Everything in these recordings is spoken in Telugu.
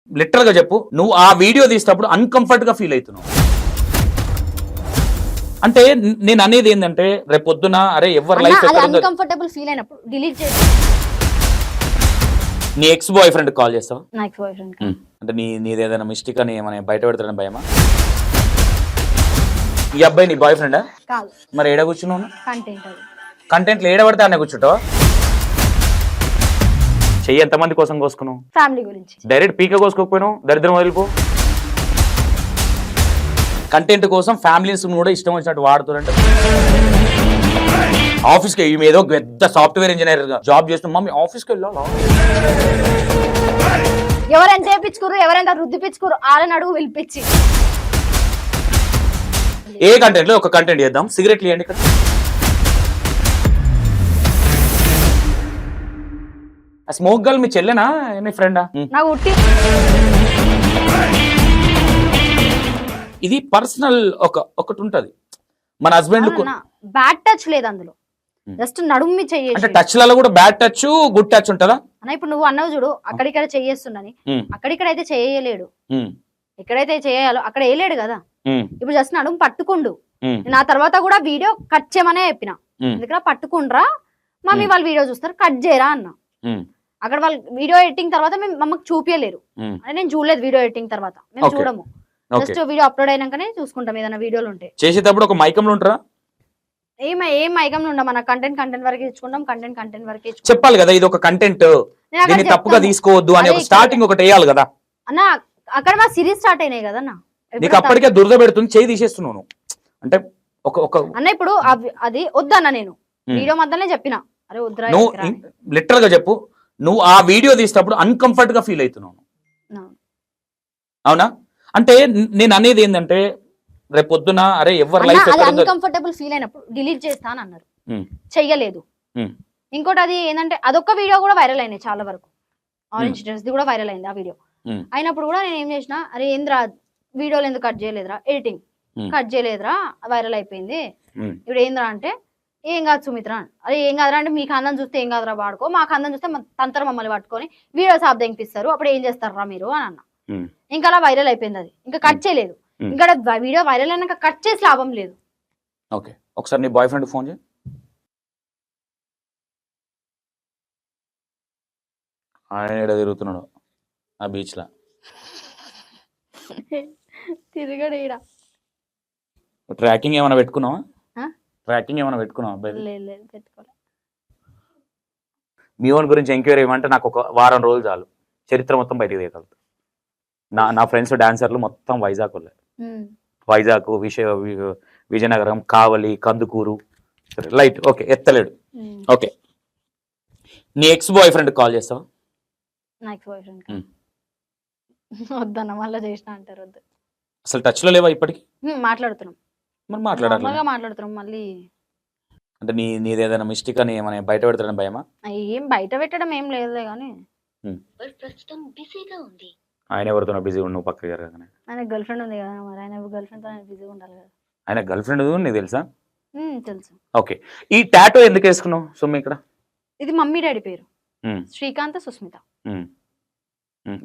లిటరల్ గా చెప్పు, నువ్వు ఆ వీడియో తీసేటప్పుడు అన్కంఫర్ట్ గా ఫీల్ అవుతున్నావు. అంటే నేను అనేది ఏంటంటే రేపు పొద్దున అరే ఎవరి లైఫ్ అన్కంఫర్టబుల్ ఫీల్ అయినప్పుడు డిలీట్ చేసి నీ ఎక్స్ బాయ్ ఫ్రెండ్ కాల్ చేస్తావా? నా ఎక్స్ బాయ్ ఫ్రెండ్ అంటే నీది ఏదైనా మిస్టేక్ అని ఏమైనా బయట పెడతాడని భయమా? ఈ అబ్బాయి నీ బాయ్ ఫ్రెండా? కాదు. మరి ఏడ కూర్చున్నావు? కంటెంట్ అది. కంటెంట్లో ఏడ పడితే అన్న కూర్చుంటావా? చెయ్యి ఎంతమంది కోసం కోసుకున్నావు? ఫ్యామిలీ గురించి. డైరెక్ట్ పీక కోసుకోకపోయినావు, దరిద్రం వదిలిపో. కంటెంట్ కోసం ఫ్యామిలీస్ కూడా ఇష్టం వచ్చినట్టు వాడుతుంటే ఆఫీస్కి ఏదో పెద్ద సాఫ్ట్వేర్ ఇంజనీర్ జాబ్ చేస్తున్నా మమ్మీ ఆఫీస్కి వెళ్ళాలా? ఎవరైనా చేపించుకోరు, ఎవరైనా రుద్దిపించుకోరు, వాళ్ళని అడుగు పిలిపించి. ఏ కంటెంట్ లో ఒక కంటెంట్ చేద్దాం. సిగరెట్లు ఇవ్వండి ఇక్కడ. స్మోక్ గర్ల్ మీ చెల్లెనా మీ ఫ్రెండా? ఇది పర్సనల్ ఒకటి ఉంటది మన హస్బెండ్. బ్యాడ్ టచ్ లేదు అందులో, జస్ట్ నడుమి చెయ్యి. అంటే టచ్ లలో కూడా బ్యాడ్ టచ్ గుడ్ టచ్ ఉంటదా? అన్న ఇప్పుడు నువ్వు అన్నావు చూడు, అక్కడిక్కడ చెయ్యేస్తున్నాని, అక్కడిక్కడైతే చేయలేడు, ఎక్కడైతే చేయాలో అక్కడ వేయలేడు కదా. ఇప్పుడు జస్ట్ నడుము పట్టుకుండు. నా తర్వాత కూడా వీడియో కట్ చేయమనే చెప్పిన, ఎందుకంటే పట్టుకుండ్రా మమ్మీ వాళ్ళు వీడియో చూస్తారు, కట్ చేయరా అన్న. అక్కడ వాళ్ళు వీడియో ఎడిటింగ్ తర్వాత మేము మమ్మకి చూపించలేరు అంటే నేను చూడలేదు. వీడియో ఎడిటింగ్ తర్వాత మేము చూడము, జస్ట్ వీడియో అప్లోడ్ అయినాకనే చూసుకుంటాం ఏదైనా వీడియోలు ఉంటే. చేసేటప్పుడు ఒక మైకంలో ఉంటారా? ఏం మైకంలో ఉండం, మన కంటెంట్ వరకు ఇచ్చుకుంటాం. కంటెంట్ వరకు చెప్పాలి కదా, ఇది ఒక కంటెంట్, దీన్ని తప్పుగా తీసుకోవద్దు అని ఒక స్టార్టింగ్ ఒకటి వేయాలి కదా అన్న. అక్కడ మా సిరీస్ స్టార్ట్ అయినాయి కదా అన్న, నీకు అప్పటికే దురద పెడుతుంది, చేయి తీసేస్తున్నాను అంటే ఒక అన్న. ఇప్పుడు అది వద్దన్న, నేను వీడియో మధ్యనే చెప్పిన అరే వద్దురా. నువ్వు లిటరల్ గా చెప్పు, నువ్వు ఆ వీడియో తీసేటప్పుడు అన్కంఫర్ట్ గా ఫీల్ అవుతున్నావు, అవునా? అంటే నేను అనేది ఏంటంటే రేపు పొద్దున అరే ఎవరి లైఫ్ అన్కంఫర్టబుల్ ఫీల్ అయినప్పుడు డిలీట్ చేస్తా అని అన్నారు, చెయ్యలేదు. ఇంకోటి అది ఏంటంటే అదొక్క వీడియో కూడా వైరల్ అయినాయి చాలా వరకు. ఆరెంజ్ డ్రెస్ ది కూడా వైరల్ అయింది ఆ వీడియో. అయినప్పుడు కూడా నేను ఏం చేసిన, అరే ఏంద్రా వీడియోలు ఎందుకు కట్ చేయలేదురా, ఎడిటింగ్ కట్ చేయలేదురా, వైరల్ అయిపోయింది. ఇప్పుడు ఏంద్రా అంటే ఏం కాదు సుమిత్ర, అరే ఏం కాదురా అంటే మీకు అందం చూస్తే ఏం కాదురా వాడుకో, మాకు అందం చూస్తే తంతర మమ్మల్ని పట్టుకొని వీడియోస్ ఆప్ తెంపిస్తారు, అప్పుడు ఏం చేస్తారా మీరు అని అన్న. ఇంకా అలా వైరల్ అయిపోయింది అది, ఇంకా కట్ చేయలేదు. ఇంకా వీడియో వైరల్ అయినాక కట్ చేసి లాభం లేదు. ఓకే, ఒకసారి నీ బాయ్ ఫ్రెండ్ ఫోన్ చేయి. ఆయన తిరుగుతున్నాడు ఆ బీచ్ లా, తిరగడు ఈడ. ట్రాకింగ్ ఏమైనా పెట్టుకున్నావా? ట్రాకింగ్ ఏమైనా పెట్టుకున్నావా? పెట్టుకోలే. మీ ఓన్ గురించి ఎంక్వైరీ ఏమంటే నాకు ఒక వారం రోజులు చాలు, చరిత్ర మొత్తం బయటకు తీయగలుగుతా. నా ఫ్రెండ్స్ డాన్సర్లు మొత్తం వైజాగ్ వాళ్ళే, వైజాగ్, విజయనగరం, కావలి, కందుకూరు. లైట్ ఓకే, ఎత్తలేడు. ఓకే, నీ ఎక్స్ బాయ్ ఫ్రెండ్ కాల్ చేస్తావా? నా ఎక్స్ బాయ్ ఫ్రెండ్ వద్దన్న, మళ్ళీ చేసిన అంటారు వద్దు. అసలు టచ్ లో లేవా ఇప్పటికి? మాట్లాడుతున్నాం, మరి మాట్లాడుతున్నాం మళ్ళీ. అంటే నీది ఏదైనా మిస్టేక్ అని ఏమైనా బయట పెడతాడని భయమా? ఏం బయట పెట్టడం ఏం లేదులే కానీ ఆయన ఎవరితో బిజీ ఉండు, నువ్వు పక్కకి జరగగానే. ఆయన గర్ల్ ఫ్రెండ్ ఉంది కదా, మరి ఆయన గర్ల్ ఫ్రెండ్ తో బిజీగా ఉండాలి కదా. ఆయన గర్ల్ ఫ్రెండ్ నీకు తెలుసా? తెలుసు. ఓకే, ఈ టాటూ ఎందుకు వేసుకున్నావు సుమ్మి ఇక్కడ? ఇది మమ్మీ డాడీ పేరు, శ్రీకాంత్ సుస్మిత.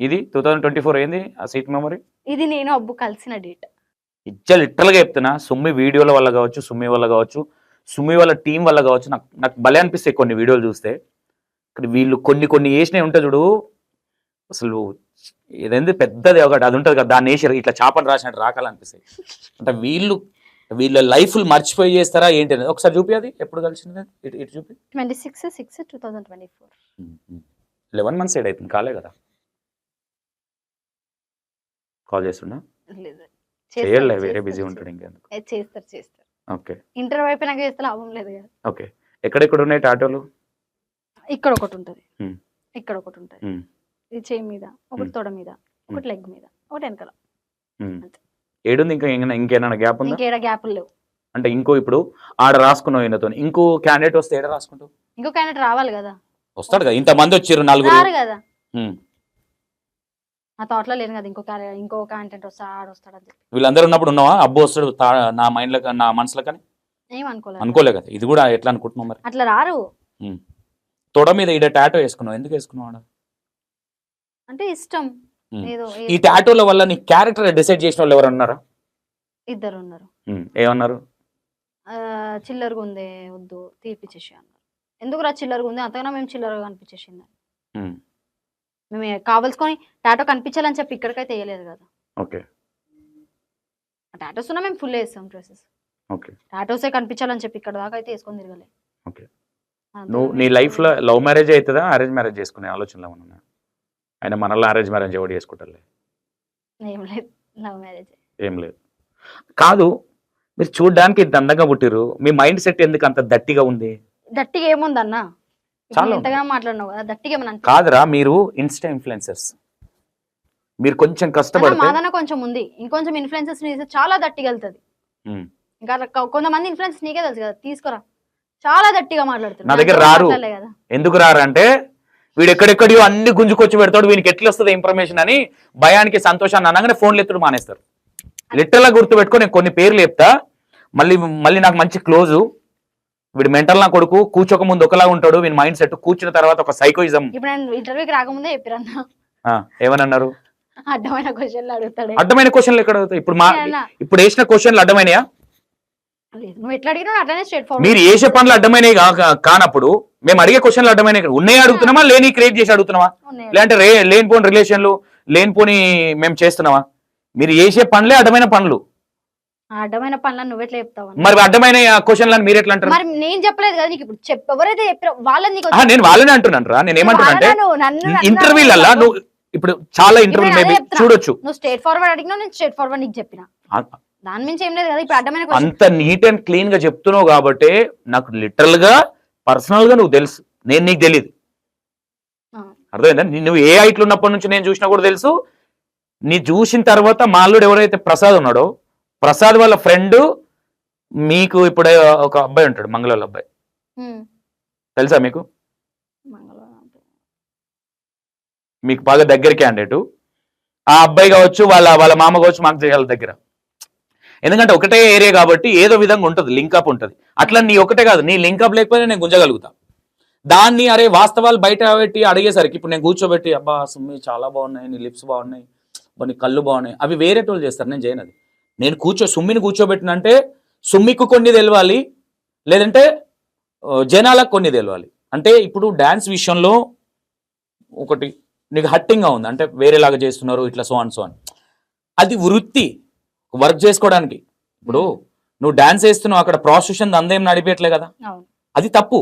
ఇది 2024 అయింది ఆ సీట్ మెమరీ. ఇది నేను అబ్బు కలిసిన డేట్. లిటరల్ గా చెప్తున్నా, సుమ్మి వీడియోల వల్ల కావచ్చు, సుమ్మి వల్ల కావచ్చు, సుమ్మి వాళ్ళ టీం వల్ల కావచ్చు, నాకు భలే అనిపిస్తాయి కొన్ని వీడియోలు చూస్తే. ఇక్కడ వీళ్ళు కొన్ని వేసినవి ఉంటాయి చూడు, అసలు ఏదైంది పెద్దది ఒకటి అది ఉంటుంది కదా, దాన్ని వేసి ఇట్లా చేపలు రాసినట్టు రాకాలనిపిస్తాయి. అంటే వీళ్ళ లైఫ్ మర్చిపోయి చేస్తారా ఏంటి అనేది ఒకసారి చూపి. అది ఎప్పుడు కలిసింది? ఇటు చూపి. 26/6/2024. 11 months సైడ్ అవుతుంది, కాలే కదా. కాల్ చేస్తున్నా? చేయలే, వేరే బిజీ ఉంటాడు ఇంకెందుకు. చేస్తారు. ఓకే, ఇంటర్వ్యూ అయిపోయినాక చేస్తే లాభం లేదు కదా. ఓకే, ఎక్కడెక్కడ ఉన్నాయి టాటోలు? ఇక్కడ ఒకటి ఉంటుంది, ఇక్కడ ఒకటి ఉంటుంది, ఇది చేయి మీద ఒకటి, తొడ మీద ఒకటి, లెగ్ మీద ఒకటి, వెనకాల. ఏడుంది ఇంకేమైనా గ్యాప్ ఉందా? ఇంకేడా గ్యాప్లు లేవు. అంటే ఇంకో ఇప్పుడు ఆడ రాసుకున్నావు ఈయనతో, ఇంకో క్యాండిడేట్ వస్తే ఏడ రాసుకుంటావు? ఇంకో క్యాండిడేట్ రావాలి కదా. వస్తాడు కదా, ఇంతమంది వచ్చారు, 4 కదా. నా థాట్లో లేను కదా ఇంకో క్యాండిడేట్ వస్తాడని చెప్పి. వీళ్ళందరూ ఉన్నప్పుడు ఉన్నావా అబ్బో వస్తాడు నా మైండ్ లో నా మనసులో? కానీ ఏం అనుకోలే కదా. ఇది కూడా ఎట్లా అనుకుంటున్నావు మరి? అట్లా రారు. తొడ మీద ఈడ టాటో వేసుకున్నావు, ఎందుకు వేసుకున్నావు? అంటే ఇష్టం. ఏదో ఈ టాటూల వల్ల నీ క్యారెక్టర్ డిసైడ్ చేసిన వాళ్ళు ఎవరు అన్నారా? ఇద్దరు ఉన్నారు. ఏమన్నారు? చిల్లరగా ఉంది వద్దు తీపిచ్చేసి అన్నారు. ఎందుకురా చిల్లరగా ఉంది, అంతగానో మేము చిల్లరగా కనిపించేసింది. మేము కావాల్సుకొని టాటో కనిపించాలని చెప్పి ఇక్కడికైతే వేయలేదు కదా. ఓకే, టాటోస్ ఉన్నా మేము ఫుల్ వేస్తాం డ్రెస్సెస్. ఓకే, టాటోసే కనిపించాలని చెప్పి ఇక్కడ దాకా అయితే వేసుకొని తిరగలే. ఓకే. నువ్వు నీ లైఫ్ లో లవ్ మ్యారేజ్ అవుతుందా అరేంజ్ మ్యారేజ్ చేసుకునే ఆలోచనలో ఉన్నా? ఆయన మనల్ని అరేంజ్ మ్యారేజ్ ఎవరు చేసుకుంటారు? ఏం లేదు, లవ్ మ్యారేజ్. ఏం లేదు కాదు, మీరు చూడడానికి ఇంత అందంగా పుట్టిరు, మీ మైండ్ సెట్ ఎందుకు అంత దట్టిగా ఉంది? దట్టిగా ఏముంది అన్న, ఎంతగా మాట్లాడినావు కదా, దట్టిగా ఏమన్నా కాదురా. మీరు ఇన్స్టా ఇన్ఫ్లుయెన్సర్స్, మీరు కొంచెం కష్టపడితే మాదన కొంచెం ఉంది, ఇంకొంచెం ఇన్ఫ్లుయెన్సర్స్ చాలా దట్టిగా వెళ్తుంది. ఇంకా కొంతమంది ఇన్ఫ్లుయెన్స్ నీకే తెలుసు కదా, తీసుకురా చాలా దట్టిగా మాట్లాడుతున్నారు. నా దగ్గర రారు. ఎందుకు రారు అంటే వీడు ఎక్కడెక్కడియో అన్ని గుంజుకొచ్చి పెడతాడు, వీనికి ఎట్లా వస్తుంది ఇన్ఫర్మేషన్ అని భయానికి సంతోషాన్ని అనగానే ఫోన్లు ఎత్తుడు మానేస్తారు. లిటరల్ గా గుర్తు పెట్టుకో, నేను కొన్ని పేర్లు చెప్తా, మళ్ళీ నాకు మంచి క్లోజు. వీడు మెంటల్ నా కొడుకు, కూర్చోక ముందు ఒకలా ఉంటాడు, వీని మైండ్ సెట్, కూర్చున్న తర్వాత ఒక సైకోయిజం. ఇప్పుడు నేను ఇంటర్వ్యూకి రాకముందే చెప్పిరన్నా. ఏమన్నారు? అడ్డమైన క్వశ్చన్లు అడుగుతాడు. అడ్డమైన క్వశ్చన్లు ఎక్కడ అడుగుతాయి? ఇప్పుడు వేసిన క్వశ్చన్లు అడ్డమైనయా? నువ్వు ఎట్లా అడిగినా అట్లనే స్ట్రైట్ ఫార్వర్డ్. మీరు వేసే పనులు అడ్డమైనవి కానప్పుడు మేము అడిగే క్వశ్చన్లు అడ్డమైనవి ఉన్నాయా అడుగుతున్నామా, లేని క్రియేట్ చేసి అడుగుతున్నామా, లేదంటే లేనిపోని రిలేషన్లు లేనిపోని మేము చేస్తున్నావా? మీరు చేసే పనులే అడ్డమైన పనులు. అడ్డమైన పనులను నువ్వు ఎట్లా చెప్తావు? మరి అడ్డమైన క్వశ్చన్లను మీరు ఎట్లా అంటారు? మరి నేను చెప్పలేదు కదా నీకు. ఇప్పుడు ఎవరైతే చెప్పారో వాళ్ళని నేను వాళ్ళనే అంటున్నాను రా. నేను ఏమంటున్నా అంటే ఇంటర్వ్యూలల్లా నువ్వు ఇప్పుడు చాలా ఇంటర్వ్యూ మేబీ చూడొచ్చు, నువ్వు స్ట్రైట్ ఫార్వర్డ్ అడిగినా నేను స్ట్రైట్ ఫార్వర్డ్ నీకు చెప్పిన, దాని మించి ఏం లేదు కదా. ఇప్పుడు అడ్డమైన అంత నీట్ అండ్ క్లీన్ గా చెప్తున్నావు కాబట్టి నాకు లిటరల్ గా పర్సనల్ గా నువ్వు తెలుసు, నేను నీకు తెలియదు. అర్థమైందా? నువ్వు ఏ హైట్లు ఉన్నప్పటి నుంచి నేను చూసినా కూడా తెలుసు. నీ చూసిన తర్వాత మా అల్లుడు ఎవరైతే ప్రసాద్ ఉన్నాడో, ప్రసాద్ వాళ్ళ ఫ్రెండ్ మీకు ఇప్పుడు ఒక అబ్బాయి ఉంటాడు, మంగళవాళ్ళ అబ్బాయి, తెలుసా మీకు? మీకు బాగా దగ్గర క్యాండిడేట్ ఆ అబ్బాయి కావచ్చు, వాళ్ళ మామ కావచ్చు, మాకు చేయాలి దగ్గర. ఎందుకంటే ఒకటే ఏరియా కాబట్టి ఏదో విధంగా ఉంటుంది, లింకప్ ఉంటుంది. అట్లా నీ ఒకటే కాదు, నీ లింకప్ లేకపోతే నేను గుంజగలుగుతా. దాన్ని అరే వాస్తవాలు బయట పెట్టి అడిగేసరికి ఇప్పుడు నేను కూర్చోబెట్టి అబ్బా సుమ్మి చాలా బాగున్నాయి, నీ లిప్స్ బాగున్నాయి, నీ కళ్ళు బాగున్నాయి, అవి వేరే టోళ్ళు చేస్తారు, నేను చేయనది. నేను సుమ్మిని కూర్చోబెట్టినంటే సుమ్మికు కొన్ని తెలవాలి, లేదంటే జనాలకు కొన్ని తెలవాలి. అంటే ఇప్పుడు డ్యాన్స్ విషయంలో ఒకటి నీకు హట్టింగ్గా ఉంది అంటే వేరేలాగా చేస్తున్నారు ఇట్లా సో అని అది వృత్తి, వర్క్ చేసుకోవడానికి. ఇప్పుడు నువ్వు డాన్స్ వేస్తున్నావు, అక్కడ ప్రాస్టిట్యూషన్ అందేం నడిపేయట్లే కదా, అది తప్పు.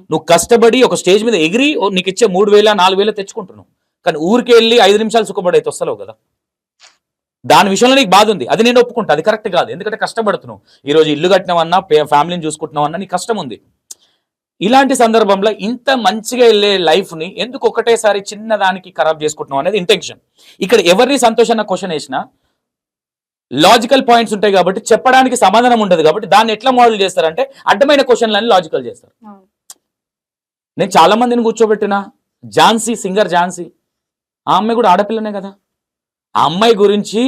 నువ్వు కష్టపడి ఒక స్టేజ్ మీద ఎగిరి నీకు ఇచ్చే 3,000 4,000 తెచ్చుకుంటున్నావు, కానీ ఊరికి వెళ్ళి 5 నిమిషాలు సుఖపడైతే వస్తలేవు కదా. దాని విషయంలో నీకు బాధ ఉంది, అది నేను ఒప్పుకుంటా, అది కరెక్ట్ కాదు. ఎందుకంటే కష్టపడుతున్నావు, ఈరోజు ఇల్లు కట్టినావన్నా ఫ్యామిలీని చూసుకుంటున్నావన్నా నీ కష్టం ఉంది. ఇలాంటి సందర్భంలో ఇంత మంచిగా వెళ్ళే లైఫ్ని ఎందుకు ఒకటేసారి చిన్నదానికి ఖరాబ్ చేసుకుంటున్నావు అనేది ఇంటెన్షన్. ఇక్కడ ఎవరిని సంతోషాన్ని క్వశ్చన్ వేసినా లాజికల్ పాయింట్స్ ఉంటాయి కాబట్టి చెప్పడానికి సమాధానం ఉండదు కాబట్టి దాన్ని ఎట్లా మోడల్ చేస్తారంటే అడ్డమైన క్వశ్చన్లని లాజికల్ చేస్తారు. నేను చాలా మందిని కూర్చోబెట్టిన ఝాన్సీ, సింగర్ ఝాన్సీ, ఆ అమ్మాయి కూడా ఆడపిల్లనే కదా. ఆ అమ్మాయి గురించి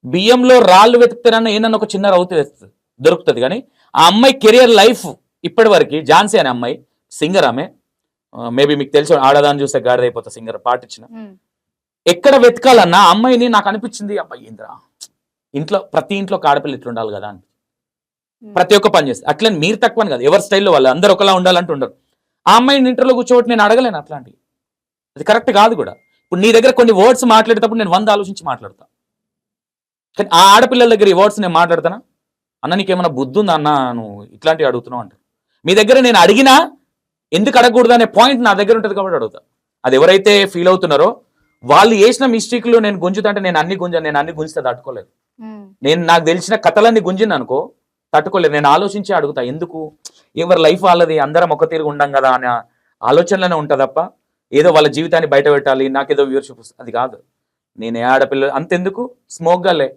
బియ్యంలో రాళ్ళు వెతుకుతారన్న ఏనన్నా ఒక చిన్న రౌతు దొరుకుతుంది, కానీ ఆ అమ్మాయి కెరియర్ లైఫ్ ఇప్పటి వరకు ఝాన్సీ అనే అమ్మాయి సింగర్, ఆమె మేబీ మీకు తెలిసి ఆడదాన్ని చూస్తే గాడిదైపోతా సింగర్ పాటించిన, ఎక్కడ వెతకాలన్నా అమ్మాయిని నాకు అనిపించింది అబ్బాయి ఏంద్రా ఇంట్లో ప్రతి ఇంట్లో ఆడపిల్ల ఇట్లా ఉండాలి కదా అని ప్రతి ఒక్క పని చేస్తే. అట్లా మీరు తక్కువ కదా, ఎవరి స్టైల్లో వాళ్ళు అందరూ ఒకలా ఉండాలంటూ ఉండరు. ఆ అమ్మాయిని ఇంటర్లో కూర్చోబెట్టి నేను అడగలేను అట్లాంటివి, అది కరెక్ట్ కాదు కూడా. ఇప్పుడు నీ దగ్గర కొన్ని వర్డ్స్ మాట్లాడేటప్పుడు నేను 100 ఆలోచించి మాట్లాడతా, కానీ ఆ ఆడపిల్లల దగ్గర ఈ వర్డ్స్ నేను మాట్లాడతానా? అన్న నీకేమైనా బుద్ధి ఉందా అన్న, నువ్వు ఇట్లాంటివి అడుగుతున్నావు అంటారు. మీ దగ్గర నేను అడిగినా ఎందుకు అడగకూడదు అనే పాయింట్ నా దగ్గర ఉంటుంది కాబట్టి అడుగుతా. అది ఎవరైతే ఫీల్ అవుతున్నారో వాళ్ళు చేసిన మిస్టేక్లు నేను గుంజుతుంటే నేను అన్ని గుంజితే తట్టుకోలేదు. నేను నాకు తెలిసిన కథలన్నీ గుంజిన అనుకో తట్టుకోలేదు. నేను ఆలోచించి అడుగుతా, ఎందుకు ఎవరి లైఫ్ వాళ్ళది, అందరం ఒక తీరుగా ఉండం కదా అనే ఆలోచనలోనే ఉంటుంది తప్ప ఏదో వాళ్ళ జీవితాన్ని బయట పెట్టాలి నాకేదో వ్యూవర్షిప్ అది కాదు. నేను ఏ ఆడపిల్ల అంతెందుకు స్మోక్ గల్లే,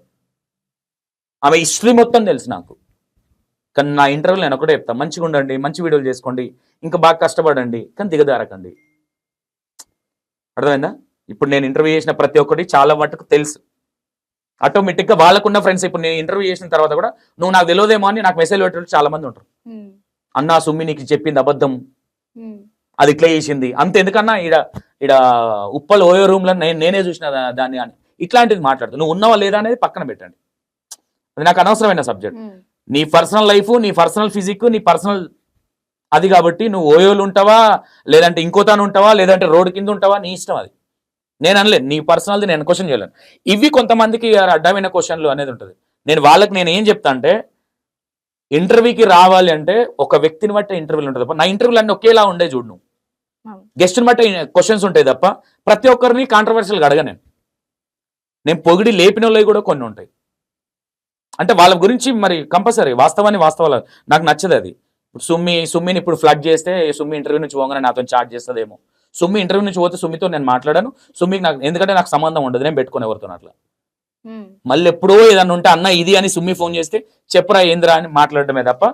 ఆమె హిస్టరీ మొత్తం తెలుసు నాకు. కానీ నా ఇంటర్వ్యూలో నేను ఒకటే చెప్తాను, మంచిగా ఉండండి, మంచి వీడియోలు చేసుకోండి, ఇంకా బాగా కష్టపడండి, కానీ దిగదారకండి. అర్థమైందా? ఇప్పుడు నేను ఇంటర్వ్యూ చేసిన ప్రతి ఒక్కటి చాలా మటుకు తెలుసు. ఆటోమేటిక్గా వాళ్ళకున్న ఫ్రెండ్స్ ఇప్పుడు నేను ఇంటర్వ్యూ చేసిన తర్వాత కూడా నువ్వు నాకు తెలియదేమో అని నాకు మెసేజ్ పెట్టే చాలా మంది ఉంటారు. అన్నా సుమ్మి నీకు చెప్పింది అబద్ధం, అది ఇట్లా చేసింది అంత ఎందుకన్నా ఈడ ఉప్పల్ ఓయో రూమ్ లో నేనే చూసిన దాన్ని అని ఇట్లాంటిది మాట్లాడుతాను. నువ్వు ఉన్నావా లేదా అనేది పక్కన పెట్టండి, అది నాకు అనవసరమైన సబ్జెక్ట్. నీ పర్సనల్ లైఫ్, నీ పర్సనల్ ఫిజిక్, నీ పర్సనల్ అది కాబట్టి నువ్వు ఓయోలు ఉంటావా లేదంటే ఇంకోతాను ఉంటావా లేదంటే రోడ్డు కింద ఉంటావా నీ ఇష్టం. అది నేను అనలేదు, నీ పర్సనల్ది నేను క్వశ్చన్ చేయలేను. ఇవి కొంతమందికి అడ్డమైన క్వశ్చన్లు అనేది ఉంటుంది. నేను ఏం చెప్తా అంటే ఇంటర్వ్యూకి రావాలి అంటే ఒక వ్యక్తిని బట్టి ఇంటర్వ్యూలు ఉంటుంది తప్ప నా ఇంటర్వ్యూలు అన్నీ ఒకేలా ఉండే చూడు. నువ్వు గెస్ట్ని బట్టి క్వశ్చన్స్ ఉంటాయి తప్ప ప్రతి ఒక్కరిని కాంట్రవర్షియల్గా అడగా. నేను పొగిడి లేపిన వాళ్ళవి కూడా కొన్ని ఉంటాయి. అంటే వాళ్ళ గురించి మరి కంపల్సరీ వాస్తవాలు నాకు నచ్చదు. అది ఇప్పుడు సుమ్మిని ఇప్పుడు ఫ్లడ్ చేస్తే సుమ్మి ఇంటర్వ్యూ నుంచి పోగానే నాతో చాట్ చేస్తుందేమో. సుమ్మి ఇంటర్వ్యూ నుంచి పోతే సుమ్మితో నేను మాట్లాడాను. సుమ్మికి నాకు ఎందుకంటే నాకు సంబంధం ఉండదు, నేను పెట్టుకుని ఎవరితో అట్లా. మళ్ళీ ఎప్పుడో ఏదన్నా ఉంటే అన్న ఇది అని సుమ్మి ఫోన్ చేస్తే చెప్పురా ఏందిరా అని మాట్లాడటమే తప్ప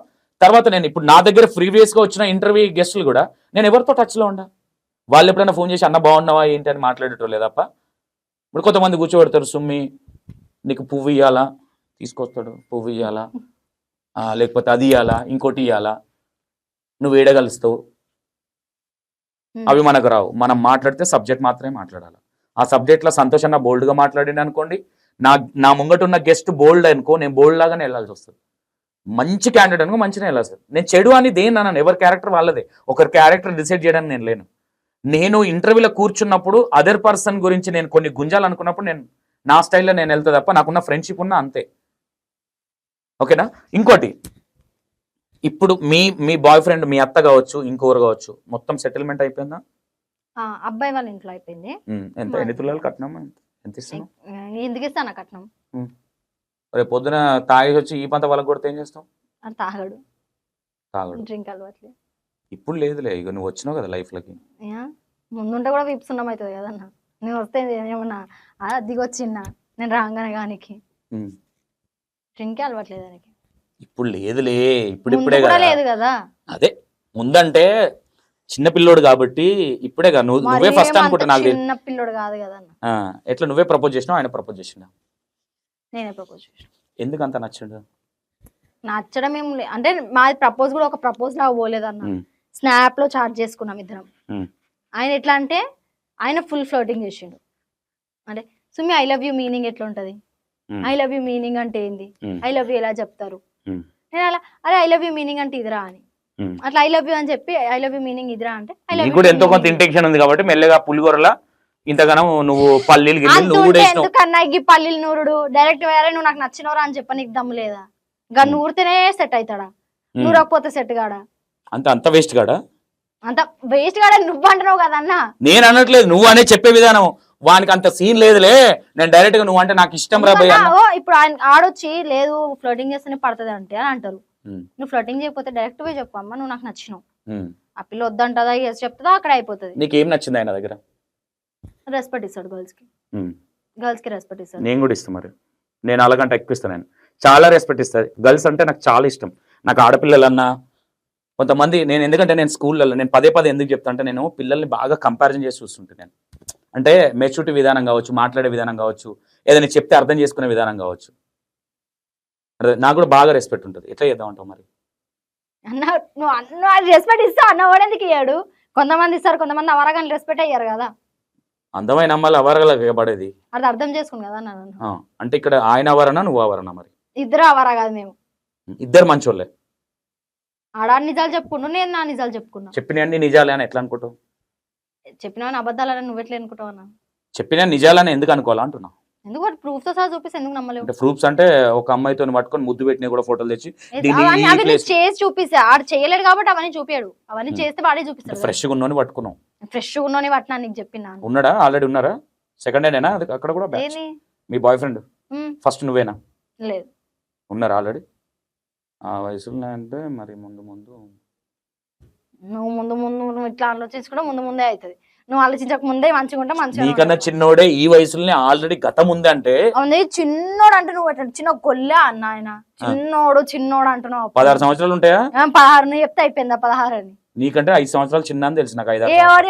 తర్వాత నేను ఇప్పుడు నా దగ్గర ప్రీవియస్గా వచ్చిన ఇంటర్వ్యూ గెస్టులు కూడా నేను ఎవరితో టచ్లో ఉండా. వాళ్ళు ఎప్పుడైనా ఫోన్ చేసి అన్న బాగున్నావా ఏంటి అని మాట్లాడేటోళ్ళే తప్ప. ఇప్పుడు కొంతమంది కూర్చోబెడతారు, సుమ్మి నీకు పువ్వు ఇవ్వాలా, తీసుకొస్తాడు పువ్వు ఇవ్వాలా, లేకపోతే అది ఇవ్వాలా, ఇంకోటి ఇవ్వాలా, నువ్వు ఏడగలుస్తావు. అవి మనకు రావు. మనం మాట్లాడితే సబ్జెక్ట్ మాత్రమే మాట్లాడాలి. ఆ సబ్జెక్ట్లో సంతోషంగా బోల్డ్గా మాట్లాడింది అనుకోండి, నా ముంగట ఉన్న గెస్ట్ బోల్డ్ అనుకో, నేను బోల్డ్ లాగానే వెళ్ళాల్సి వస్తుంది. మంచి క్యాండిడేట్ అనుకో మంచిగా వెళ్ళాలి సార్. నేను చెడు అని దేని అన్నాను, ఎవరి క్యారెక్టర్ వాళ్ళదే. ఒకరి క్యారెక్టర్ డిసైడ్ చేయడానికి నేను లేను. నేను ఇంటర్వ్యూలో కూర్చున్నప్పుడు అదర్ పర్సన్ గురించి నేను కొన్ని గుంజాలు అనుకున్నప్పుడు నేను నా స్టైల్లో నేను వెళ్తా తప్ప నాకున్న ఫ్రెండ్షిప్ ఉన్నా అంతే. ఓకేనా? ఇంకోటి, ఇప్పుడు మీ బాయ్ ఫ్రెండ్, మీ అత్త కావచ్చు, ఇంకోరు కావచ్చు, మొత్తం సెటిల్మెంట్ అయిపోయిందా? అబ్బాయి వాళ్ళ ఇంట్లో అయిపోయింది. ఎంత ఎన్ని తులాలు కట్నం ఎంత ఇస్తున్నావు? ఎందుకు ఇస్తాను కట్నం? రేపు పొద్దున తాగేసి వచ్చి ఈ పంత వాళ్ళకి కొడితే ఏం చేస్తావు? తాగడు డ్రింక్ అలవాట్లే. ఇప్పుడు లేదులే, ఇక నువ్వు వచ్చినావు కదా లైఫ్లోకి. ముందుంటే కూడా విప్సున్నం అవుతుంది కదన్నా. నేను వస్తే ఏమన్నా దిగొచ్చిందా నేను రాగానే కానీ డ్రింకే అలవాట్లేదు దానికి. ఇప్పుడు లేదులే, ఇప్పుడే లేదు కదా. అదే ముందంటే చిన్న పిల్లోడు కాబట్టి ఇప్పుడే కదా. నువ్వే ఫస్ట్ అనుకుంటా. నాకు చిన్న పిల్లోడు కాదు కదా. ఎట్లా నువ్వే ప్రపోజ్ చేసినావు, ఆయన ప్రపోజ్ చేసినా? నేనే ప్రపోజ్ చేసిన. ఎందుకు అంత నచ్చడు? నచ్చడం ఏం లేదు అంటే మాది ప్రపోజ్ కూడా ఒక ప్రపోజ్ లాగా పోలేదన్న. స్నాప్ లో చాట్ చేసుకున్నాం ఇద్దరం. ఆయన ఎట్లా అంటే ఆయన ఫుల్ ఫ్లోటింగ్ చేసిండు. అంటే సుమి ఐ లవ్ యూ మీనింగ్ ఎట్లా ఉంటది, ఐ లవ్ యూ మీనింగ్ అంటే ఏంది, ఐ లవ్ యూ ఎలా చెప్తారు. నేను అలా అరే ఐ లవ్ యూ మీనింగ్ అంటే ఇదిరా అని అట్లా ఐ లవ్ యూ అని చెప్పి ఐ లవ్ యూ మీనింగ్ ఇదిరా అంటే ఐ లవ్ యూ ఎంతో కొంత ఇంటెన్షన్ ఉంది కాబట్టి మెల్లగా పులిగొరలా ఇంతగానో నువ్వు పల్లీలు ఎందుకన్నా ఈ పల్లీలు నూరుడు డైరెక్ట్ వేరే నువ్వు నాకు నచ్చినవరా అని చెప్ప నీకు దమ్ము లేదా? గా నూరితేనే సెట్ అవుతాడా, నూరకపోతే సెట్ కాడా? అంత వేస్ట్ కాడా? అంత వేస్ట్ కాడా నువ్వు అంటున్నావు కదన్నా. నేను అనట్లేదు, నువ్వు అనే చెప్పే విధానం. వానికి అంత సీన్ లేదులే, నేను డైరెక్ట్ గా నువ్వు అంటే నాకు ఇష్టం రా భయ్యా. ఇప్పుడు ఆయన ఆడొచ్చి లేదు ఫ్లోటింగ్ చేస్తేనే పడుతుంది అంటే అని అంటారు. నువ్వు ఫ్లోటింగ్ చేయకపోతే డైరెక్ట్ పోయి చెప్పు అమ్మ నువ్వు నాకు నచ్చినావు. ఆ పిల్ల వద్దంటదా ఎస్ చెప్తుందా అక్కడ అయిపోతుంది. నీకేం నచ్చింది ఆయన దగ్గర? రెస్పెక్ట్ ఇస్తాడు గర్ల్స్ కి రెస్పెక్ట్ ఇస్తాడు. నేను కూడా ఇస్తాను. మరి నేను అలాగంటే ఎక్కువ ఇస్తాను. నేను చాలా రెస్పెక్ట్ ఇస్తాను. గర్ల్స్ అంటే నాకు చాలా ఇష్టం. నాకు ఆడపిల్లలన్నా కొంతమంది నేను ఎందుకంటే నేను స్కూళ్ళల్లో నేను పదే ఎందుకు చెప్తా అంటే నేను పిల్లల్ని బాగా కంపారిజన్ చేసి చూస్తుంటాను. నేను అంటే మెచ్యూరిటీ విధానం కావచ్చు, మాట్లాడే విధానం కావచ్చు, ఏదైనా చెప్తే అర్థం చేసుకునే విధానం కావచ్చు, నాకు కూడా బాగా రెస్పెక్ట్ ఉంటుంది. ఎట్లా చేద్దాం అంటావు మరి? అన్న నువ్వు అన్న రెస్పెక్ట్ ఇస్తా అన్న వాడేందుకు ఇయ్యాడు? కొంతమంది ఇస్తారు, కొంతమంది అవరగానే రెస్పెక్ట్ అయ్యారు కదా. అందమైన అమ్మాయిలు అవరగల పడేది అది అర్థం చేసుకుని కదా అన్న. అంటే ఇక్కడ ఆయన అవరనా నువ్వు అవరనా? మరి ఇద్దరు అవరా కాదు, మేము ఇద్దరు మంచోళ్ళే. ఆడా నిజాలు చెప్పుకున్నావు, నేను నా నిజాలు చెప్పుకున్నా. చెప్పిన అన్ని నిజాలే అని ఎట్లా అనుకుంటావు? చెప్పినా అబద్ధాలని నువ్వు ఎట్లా అనుకుంటావు అన్న? చెప్పిన నిజాలని ఎందుకు అనుకోవాలా అంటున్నా. ఎందుకు ప్రూఫ్ తో సహా చూపిస్తే ఎందుకు నమ్మలేవు? ప్రూఫ్స్ అంటే ఒక అమ్మాయితో పట్టుకొని ముద్దు పెట్టిన కూడా ఫోటోలు తెచ్చి చేసి చూపిస్తా. ఆడు చేయలేడు కాబట్టి అవన్నీ చూపాడు. అవన్నీ చేస్తే వాడే చూపిస్తాడు. ఫ్రెష్ గా ఉన్నోని పట్టుకున్నావు. ఫ్రెష్ గా ఉన్నోని పట్టినా నీకు చెప్పినా. ఉన్నాడా? ఆల్రెడీ ఉన్నారా? సెకండ్ హ్యాండేనా అక్కడ కూడా? మీ బాయ్ ఫ్రెండ్ ఫస్ట్ నువ్వేనా? లేదు, ఉన్నారా ఆల్రెడీ? ఆ వయసులో అంటే మరి ముందు నువ్వు ఇట్లా ఆలోచించుకుంటే ముందే అవుతుంది. నువ్వు ఆలోచించక ముందే మంచిగా ఉంటే మంచిగా. నీకన్నా చిన్నోడే ఈ వయసులోనే ఆల్రెడీ గతం ఉంది అంటే చిన్నోడు అంటే నువ్వు చిన్న గొల్లే అన్న. ఆయన చిన్నోడు అంటున్నావు. 16 సంవత్సరాలు ఉంటాయా? 16 నువ్వు చెప్తే అయిపోయిందా 16 అని? నీకంటే 5 సంవత్సరాలు చిన్న అని తెలుసు నాకు.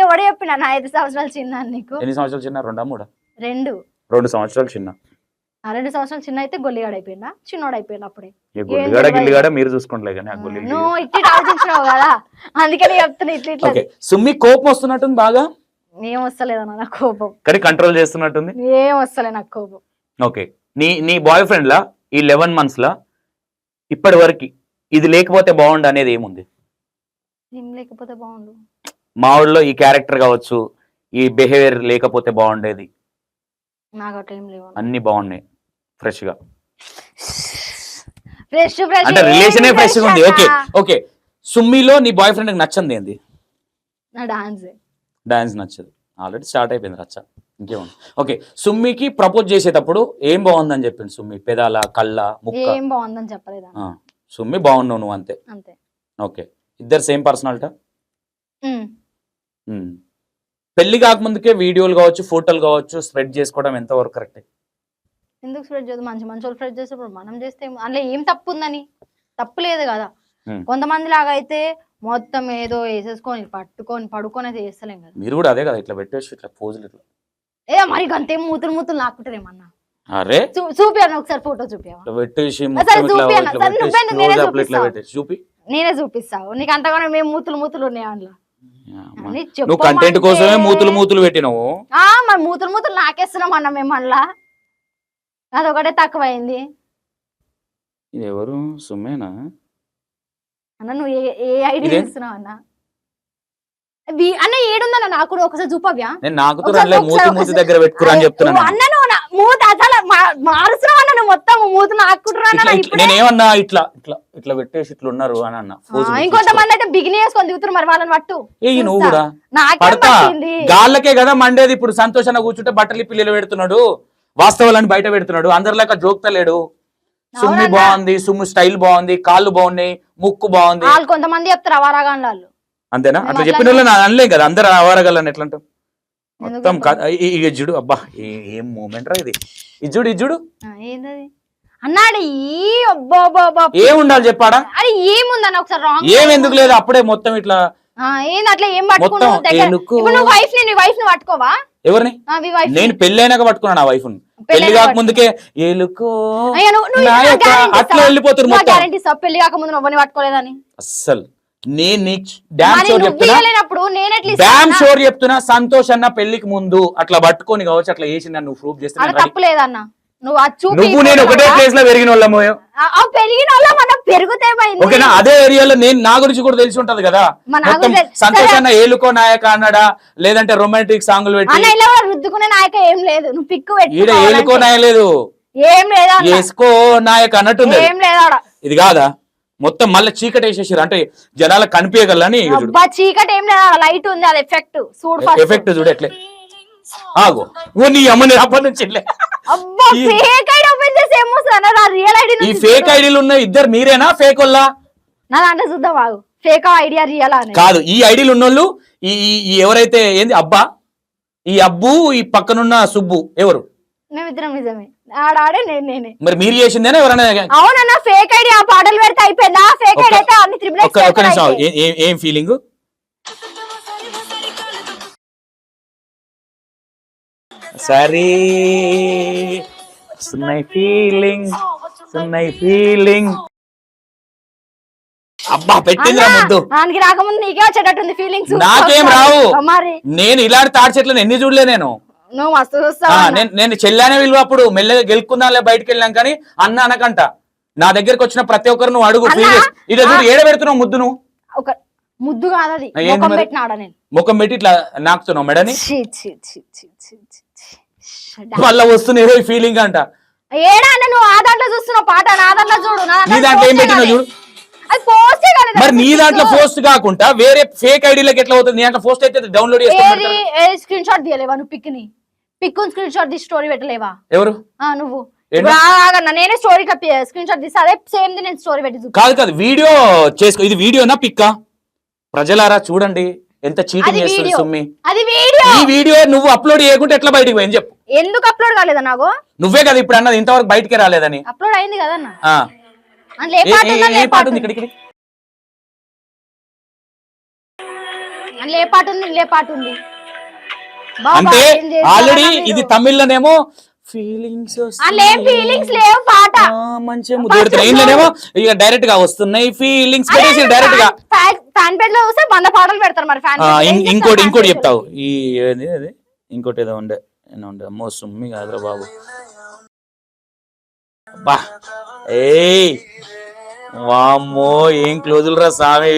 ఎవడు చెప్పినా 5 సంవత్సరాలు చిన్న నీకు? ఎన్ని సంవత్సరాలు చిన్న? 2 3 2 సంవత్సరాలు చిన్న. ఆ 2 సంవత్సరాలు చిన్న అయితే గొల్లిగాడు అయిపోయినా చిన్నోడు అయిపోయినా అప్పుడే గొల్లిగాడ గిల్లిగాడ మీరు చూసుకుంటలే కానీ ఆ గొల్లి నువ్వు ఇట్టి ఆలోచించినావు కదా అందుకని చెప్తున్నా ఇట్లా సుమ్మి కోపం వస్తున్నట్టుంది బాగా. ఏం వస్తలేదన్న నాకు కోపం, కానీ కంట్రోల్ చేస్తున్నట్టుంది. ఏం వస్తలే నాకు కోపం. ఓకే, నీ బాయ్ ఫ్రెండ్ లా ఈ 11 months లా ఇప్పటి వరకు ఇది లేకపోతే బాగుండు అనేది ఏముంది? ఏం లేకపోతే బాగుండు, మా ఊళ్ళో ఈ క్యారెక్టర్ కావచ్చు, ఈ బిహేవియర్ లేకపోతే బాగుండేది. నాకు అట్లా ఏం లేవు, అన్ని బాగున్నాయి ఫ్రెష్ గా. ఫ్రెష్ అంటే రిలేషనే ఫ్రెష్ గా ఉంది. ఓకే ఓకే, సుమ్మిలో నీ బాయ్ ఫ్రెండ్ నచ్చంది ఏంది? నా డాన్స్ నచ్చదు, ఆల్రెడీ స్టార్ట్ అయిపోయింది రచ్చ, ఇంకేముంది. ఓకే, సుమ్మికి ప్రపోజ్ చేసేటప్పుడు ఏం బాగుందని చెప్పింది సుమ్మి? పెదాల, కళ్ళ, ముక్క? ఏం బాగుందని చెప్పలేదు. సుమ్మి బాగున్నావు నువ్వు అంతే. ఓకే, ఇద్దరు సేమ్ పర్సనాలిటీ. పెళ్లి కాకముందుకే వీడియోలు కావచ్చు, ఫోటోలు కావచ్చు స్ప్రెడ్ చేసుకోవడం ఎంతవరకు కరెక్ట్? ఎందుకు స్ప్రెడ్ చేయదు? మంచి వాళ్ళు స్ప్రెడ్ చేసేప్పుడు మనం చేస్తే అందులో ఏం తప్పు ఉందని? తప్పు లేదు కదా. కొంతమంది లాగా అయితే మొత్తం ఏదో వేసేసుకొని పట్టుకొని పడుకొని అయితే చేస్తలేం కదా. మీరు కూడా అదే కదా, ఇట్లా పెట్టేసి ఇట్లా పోజులు ఇట్లా. మరి గంతేం మూతులు నాకుంటారేమన్నా? అరే చూపియాను ఒకసారి, ఫోటో చూపి. నేనే చూపిస్తావు, నీకు అంతగానో మేము మూతులు ఉన్నాయి అందులో. నువ్వు కంటెంట్ కోసమే మూతులు పెట్టినావు. మరి మూతులు నాకేస్తున్నాం అన్న మేము అందులో, అదొకటే తక్కువైంది. ఇది ఎవరు? సుమ్మేనా అన్న? నువ్వు ఏ ఐడియా ఇస్తున్నావు అన్న? అన్న ఏడుందన్న నాకు కూడా ఒకసారి చూపవ్యా? మూతి దగ్గర పెట్టుకురా అని చెప్తున్నా అన్న. నువ్వు మూత అసలు మారుస్తున్నావు అన్న, నువ్వు మొత్తం మూతులు నాకుంటున్నా. నేనేమన్నా ఇట్లా ఇట్లా ఇట్లా పెట్టేసి ఇట్లా ఉన్నారు అని అన్న. ఇంకొంతమంది అయితే బిగిని వేసుకొని దిగుతున్నారు, మరి వాళ్ళని పట్టు. నువ్వు కూడా పడతా గాళ్ళకే కదా మండేది. ఇప్పుడు సంతోషంగా కూర్చుంటే బట్టలు పిల్లలు పెడుతున్నాడు, వాస్తవాలని బయట పెడుతున్నాడు, అందరిలాగా జోక్తలేడు. సుమ్మి బాగుంది, సుమ్మి స్టైల్ బాగుంది, కాళ్ళు బాగున్నాయి, ముక్కు బాగుంది. వాళ్ళు కొంతమంది చెప్తారు అవారాగాళ్ళు. అంతేనా? అట్లా చెప్పిన వాళ్ళు అనలేం కదా, అందరు అవారగాళ్ళని ఎట్లా అంటాం? మొత్తం ఇజ్జుడు. అబ్బా ఏం మూమెంట్ రా ఇది. ఇజ్జుడు అన్నాడు. ఏం ఉండాలి చెప్పాడా? అది ఏముందని ఒకసారి రాంగ్. ఏం ఎందుకు లేదు, అప్పుడే మొత్తం ఇట్లా ఏంది అట్లా ఏం పట్టుకున్నావు? వైఫ్ ని పట్టుకోవా? ఎవరిని? నేను పెళ్లి అయినాక పట్టుకున్నా నా వైఫ్ ని. పెళ్లి కాకముందుకే ఏలుకో అట్లా వెళ్ళిపోతారు మొత్తం. పెళ్లి కాకముందు నువ్వు పట్టుకోలేదని అస్సలు నేను చెప్తున్నా. సంతోష్ అన్న పెళ్లికి ముందు అట్లా పట్టుకొని కావచ్చు, అట్లా చేసి నన్ను ప్రూఫ్ చేస్తున్నా. తప్పులేదన్న, నువ్వు నేను ఒకటే ప్లేస్ లో పెరిగిన వాళ్ళము. ఓకేనా? అదే ఏరియాలో నేను నా గురించి కూడా తెలిసి ఉంటది కదా. మొత్తం సంతోష్ అన్న ఏలుకో నాయక అన్నాడా, లేదంటే రొమాంటిక్ సాంగ్లు పెట్టి రుద్దుకునే నాయక ఏం లేదు. నువ్వు పిక్కు ఈడ ఏలుకో నాయ లేదు, ఏం లేదా, వేసుకో నాయక అన్నట్టుంది. ఏం లేదా ఇది కాదా? మొత్తం మళ్ళీ చీకటి వేసేసారు అంటే జనాలకు కనిపించగలని. చీకటి ఏం లేదా, లైట్ ఉంది, అది ఎఫెక్ట్. ఎఫెక్ట్ చూడు ఎట్లే. ఆగు నీ అమ్మని అప్పటి నుంచి ఈ ఫేక్ ఐడీలు ఉన్నాయి. ఇద్దరు మీరేనా ఫేక్ వాళ్ళ? నా దాంట్లో చూద్దాం ఆగు. ఫేక్ ఐడియా రియల్ కాదు. ఈ ఐడీలు ఉన్నోళ్ళు ఈ ఎవరైతే ఏంది అబ్బా, ఈ అబ్బు, ఈ పక్కనున్న సుబ్బు ఎవరు? మేమిద్దరం నిజమే. ఆడాడే నేనే. మరి మీరు చేసిందేనా ఎవరైనా? అవునన్నా ఫేక్ ఐడి. ఆ పాటలు పెడితే అయిపోయిందా? ఫేక్ ఐడి అయితే అన్ని త్రిబుల్ ఏం ఫీలింగ్? సరే ఫీలింగ్ అబ్బా పెట్టిందిరా ముద్దు. దానికి రాకముందు నీకే వచ్చేటట్టుంది ఫీలింగ్స్. నాకేం రావు. నేను ఇలాంటి తాడి చెట్లను ఎన్ని చూడలే. నేను నువ్వు మస్తు చూస్తావు. నేను చెల్లానే విలువ అప్పుడు మెల్లగా గెలుకుందాంలే బయటకు వెళ్ళాం, కానీ అన్న అనకంట. నా దగ్గరకు వచ్చిన ప్రతి ఒక్కరు నువ్వు అడుగు ఏడ పెడుతున్నావు ముద్దు? నువ్వు ఒక ముద్దు కాదది, ముఖం పెట్టి ఇట్లా నాకుతున్నావు మెడని. మళ్ళా వస్తున్నాయి ఈ ఫీలింగ్ అంట. ఏడా నువ్వు ఆ దాంట్లో చూస్తున్నావు పాట, నా దాంట్లో చూడు. నీ దాంట్లో ఏం పెట్టినావు చూడు. మరి నీ దాంట్లో పోస్ట్ కాకుండా వేరే ఫేక్ ఐడీలకు ఎట్లా అవుతుంది? నీ దాంట్లో పోస్ట్ అయితే డౌన్లోడ్ చేసుకుంటారు. స్క్రీన్ షాట్ తీయలేవా నువ్వు? పిక్ స్క్రీన్ షాట్ తీసి స్టోరీ పెట్టలేవా? ఎవరు? నువ్వు. నేనే స్టోరీ స్క్రీన్ షాట్ తీసి అదే సేమ్ నేను స్టోరీ పెట్టి. కాదు వీడియో చేసుకో. ఇది వీడియోనా పిక్కా? ప్రజలారా చూడండి ఎంత చీటింగ్ చేస్తుంది సుమ్మి. ఈ వీడియో నువ్వు అప్లోడ్ చేయకుంటే ఎట్లా బయటికి పోయింది చెప్పు? ఎందుకు అప్లోడ్ కాలేదా? నాకు నువ్వే కదా ఇప్పుడు అన్నది ఇంతవరకు బయటికి రాలేదని. అప్లోడ్ అయింది కదన్నా. అంటే ఆల్రెడీ ఇది తమిళ్లోనేమో ఫీలింగ్స్ ఏం ఫీలింగ్స్ లేవు పాట మంచిగా ముద్దు పెడుతున్నా ఇంట్లోనేమో ఇక డైరెక్ట్ గా వస్తున్నాయి ఫీలింగ్స్ పెట్టేసి డైరెక్ట్ గా ఫ్యాన్ పేజ్ లో చూస్తే 100 పాటలు పెడతారు మరి ఫ్యాన్ ఇంకోటి చెప్తావు ఈ ఏది అది ఇంకోటి ఏదో ఉండే అమ్మో సుమ్మి కాదురా బాబు బా ఏయ్ వామ్మో ఏం క్లోజులు రా సామి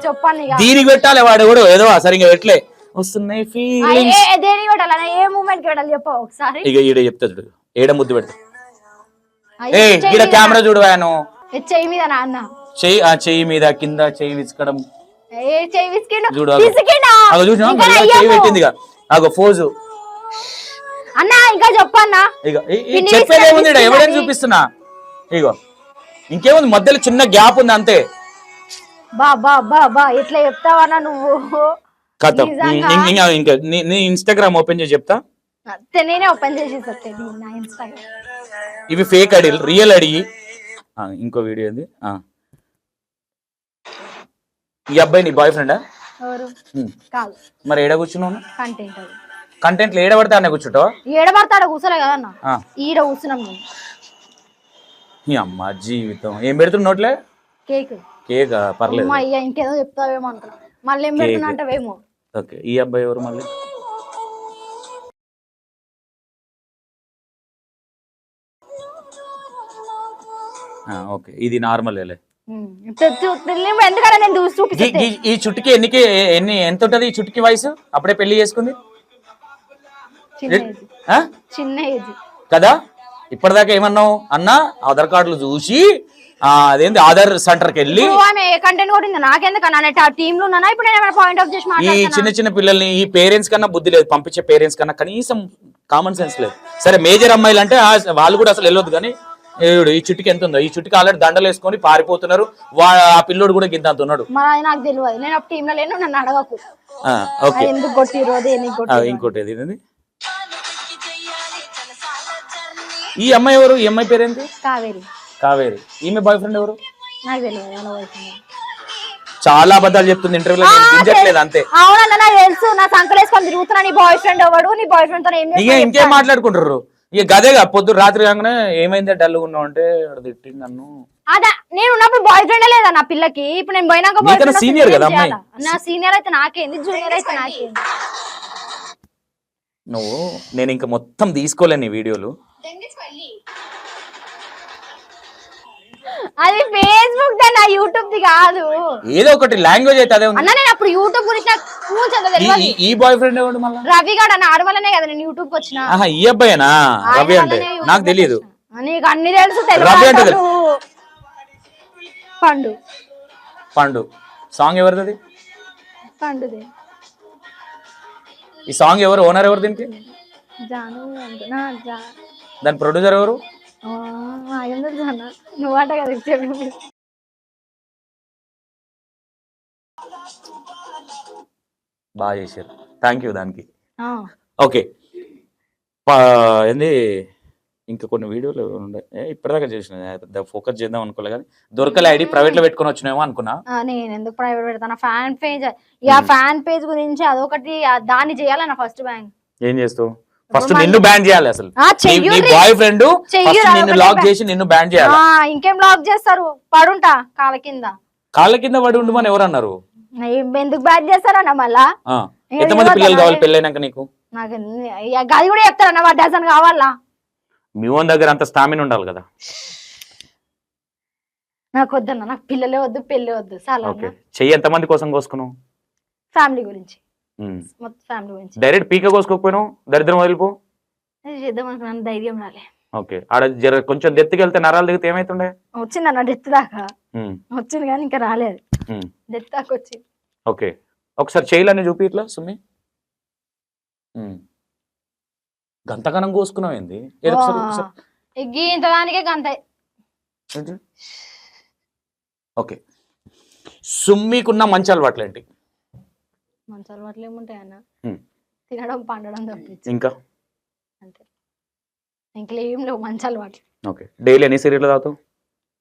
చెప్పండి దీనికి పెట్టాలి వాడు కూడా ఏదో సరిగ్గా పెట్టలే వస్తున్నాయి ఫీలింగ్స్ దేనికి పెట్టాలి ఏ మూమెంట్ కి పెట్టాలి చెప్పు ఒకసారి ఇక ఈడ చెప్తా చూడు ఏడ ముద్దు పెడతా ఈడ కెమెరా చూడు ఆయన చెయ్యి మీద నాన్న చెయ్యి మీద కింద చెయ్యి విసుకడం చూడు చూసినా చెయ్యి పెట్టింది అగో ఫోజు అన్నా ఇంకా చెప్పన్నా ఇక చెప్పేది ఏముంది ఎవరైనా చూపిస్తున్నా ఇగో ఇంకేముంది మధ్యలో చిన్న గ్యాప్ ఉంది అంతే బా ఇట్లా చెప్తావన్నా నువ్వు కథ ఇంకా నీ ఇన్స్టాగ్రామ్ ఓపెన్ చేసి చెప్తా నేనే ఓపెన్ చేసి నా ఇన్స్టాగ్రామ్ ఇవి ఫేక్ అడిగి రియల్ అడిగి ఇంకో వీడియో ఉంది ఈ అబ్బాయి నీ బాయ్ ఫ్రెండా కాదు మరి ఏడ కూర్చున్నావు కంటెంట్ కంటెంట్ ఏడ పడితే అన్న కూర్చుంటావా ఏడ పడతాడ కూర్చోలే కదన్నా ఈడ కూర్చున్నాం మేము ఈ అమ్మ జీవితం ఏం పెడుతున్నా నోట్లే కేక్ పర్లేదు అయ్యా ఇంకేదో చెప్తావేమో అనుకున్నా మళ్ళీ ఏం పెడుతున్నా అంటావేమో ఓకే ఈ అబ్బాయి ఎవరు మళ్ళీ ఓకే ఇది నార్మల్ ఎందుకంటే నేను చూసి ఈ చుట్టుకి ఎంత ఉంటది ఈ చుట్టుకి వయసు అప్పుడే పెళ్లి చేసుకుంది చిన్న ఏజ్ కదా ఇప్పటిదాకా ఏమన్నావు అన్న ఆధార్ కార్డులు చూసి అదేంటి ఆధార్ సెంటర్ కి వెళ్ళి కంటెంట్ కొట్టింది నాకెందుకన్నా టీమ్ లో ఉన్నా ఇప్పుడు నేను పాయింట్ ఆఫ్ చేసి ఈ చిన్న పిల్లల్ని ఈ పేరెంట్స్ కన్నా బుద్ధి లేదు పంపించే పేరెంట్స్ కన్నా కనీసం కామన్ సెన్స్ లేదు సరే మేజర్ అమ్మాయిలు అంటే వాళ్ళు కూడా అసలు వెళ్ళొద్దు కానీ ఈ చుట్టుకి ఎంత ఉందో ఈ చుట్టుకి ఆల్రెడీ దండలు వేసుకొని పారిపోతున్నారు ఆ పిల్లోడు కూడా గింత అంత ఉన్నాడు నాకు తెలియదు నేను టీమ్ లో లేను నన్ను అడగకు ఎందుకు కొట్టిరు ఇంకోటి ఏది ఈ అమ్మాయి ఎవరు ఈ అమ్మాయి పేరేంటి కావేరి ఈమె బాయ్ ఫ్రెండ్ ఎవరు నాకు తెలియదు చాలా అబద్ధాలు చెప్తుంది ఇంటర్వ్యూలో దించట్లేదు అంతే అవునన్నా నాకు తెలుసు నా సంకలేసుకొని తిరుగుతున్నా నీ బాయ్ ఫ్రెండ్ ఎవడు నీ బాయ్ ఫ్రెండ్ తో ఇంకేం మాట్లాడుకుంటారు ఇక గదేగా పొద్దు రాత్రి కాగానే ఏమైందే డల్ ఉన్నావు అంటే తిట్టింది నన్ను అదా నేను ఉన్నప్పుడు బాయ్ ఫ్రెండ్ లేదా నా పిల్లకి ఇప్పుడు నేను పోయినాక సీనియర్ కదా అమ్మాయి నా సీనియర్ అయితే నాకేంది జూనియర్ అయితే నాకేంది నువ్వు నేను ఇంకా మొత్తం తీసుకోలేను ఈ వీడియోలు అది ఫేస్బుక్ దా నా యూట్యూబ్ ది కాదు ఏదో ఒకటి లాంగ్వేజ్ అయితే అదే ఉంది అన్న నేను అప్పుడు యూట్యూబ్ గురించి నాకు కూర్చొని తెలియదు ఈ బాయ్ ఫ్రెండ్ ఎవడు మళ్ళా రవి గాడు అన్న ఆడవల్లనే కదా నేను యూట్యూబ్ కి వచ్చిన ఈ అబ్బాయేనా రవి అంటే నాకు తెలియదు నీకు అన్ని తెలుసు రవి అంటే పండు సాంగ్ ఎవరిది పండుది ఈ సాంగ్ ఎవరు ఓనర్ ఎవరు దీనికి దాని ప్రొడ్యూసర్ ఎవరు నువ్వాట కదా బాగా చేశారు థ్యాంక్ యూ దానికి ఓకే ఏంది ఇంకా కొన్ని వీడియోలు ఉండే ఇప్పటిదాకా చేసిన ఫోకస్ చేద్దాం అనుకోలే కానీ దొరకలే ఐడి ప్రైవేట్ లో పెట్టుకుని వచ్చినామో అనుకున్నా నేను ఎందుకు ప్రైవేట్ పెడతాను ఫ్యాన్ పేజ్ ఇక ఫ్యాన్ పేజ్ గురించి అదొకటి దాన్ని చేయాలన్న ఫస్ట్ బ్యాంక్ ఏం చేస్తావు ఫస్ట్ నిన్ను బ్యాన్ చేయాలి అసలు నీ బాయ్ ఫ్రెండ్ నిన్ను లాక్ చేసి నిన్ను బ్యాన్ చేయాలి ఇంకేం లాక్ చేస్తారు పడుంటా కాళ్ళ కింద పడి ఉండమని ఎవరు అన్నారు ఎందుకు బ్యాన్ చేస్తారన్న మళ్ళా ఎంతమంది పిల్లలు కావాలి పెళ్ళైనాక నీకు నాకు అది కూడా చెప్తారన్న డజన్ కావాలా మీ ఓన్ దగ్గర అంత స్టామినా ఉండాలి కదా నాకు వద్దన్న నాకు పిల్లలే వద్దు పెళ్లి వద్దు చెయ్యి ఎంతమంది కోసం కోసుకున్నావు ఫ్యామిలీ గురించి ఫ్యామిలీ గురించి డైరెక్ట్ పీక కోసుకోకపోయినావు దరిద్రం వదిలిపో చేద్దాం అనుకున్నాను ధైర్యం రాలే ఓకే ఆడ జర కొంచెం డెత్తుకి వెళ్తే నరాలు దిగితే ఏమైతుండే వచ్చిందన్న డెత్ దాకా వచ్చింది కానీ ఇంకా రాలేదు డెత్ దాకా వచ్చింది ఓకే ఒకసారి చేయలన్నీ చూపి ఇట్లా సుమ్మి గంతకనం కోసుకున్నావు ఏంది ఇంత దానికే గంత ఓకే సుమ్మికున్న మంచి అలవాట్లు ఏంటి మంచి అలవాట్లు ఏముంటాయన్న తినడం పండడం తప్పించి ఇంకా అంతే ఇంకా ఏం లేవు మంచి అలవాట్లు ఓకే డైలీ ఎన్ని సీరియల్ తాగుతావు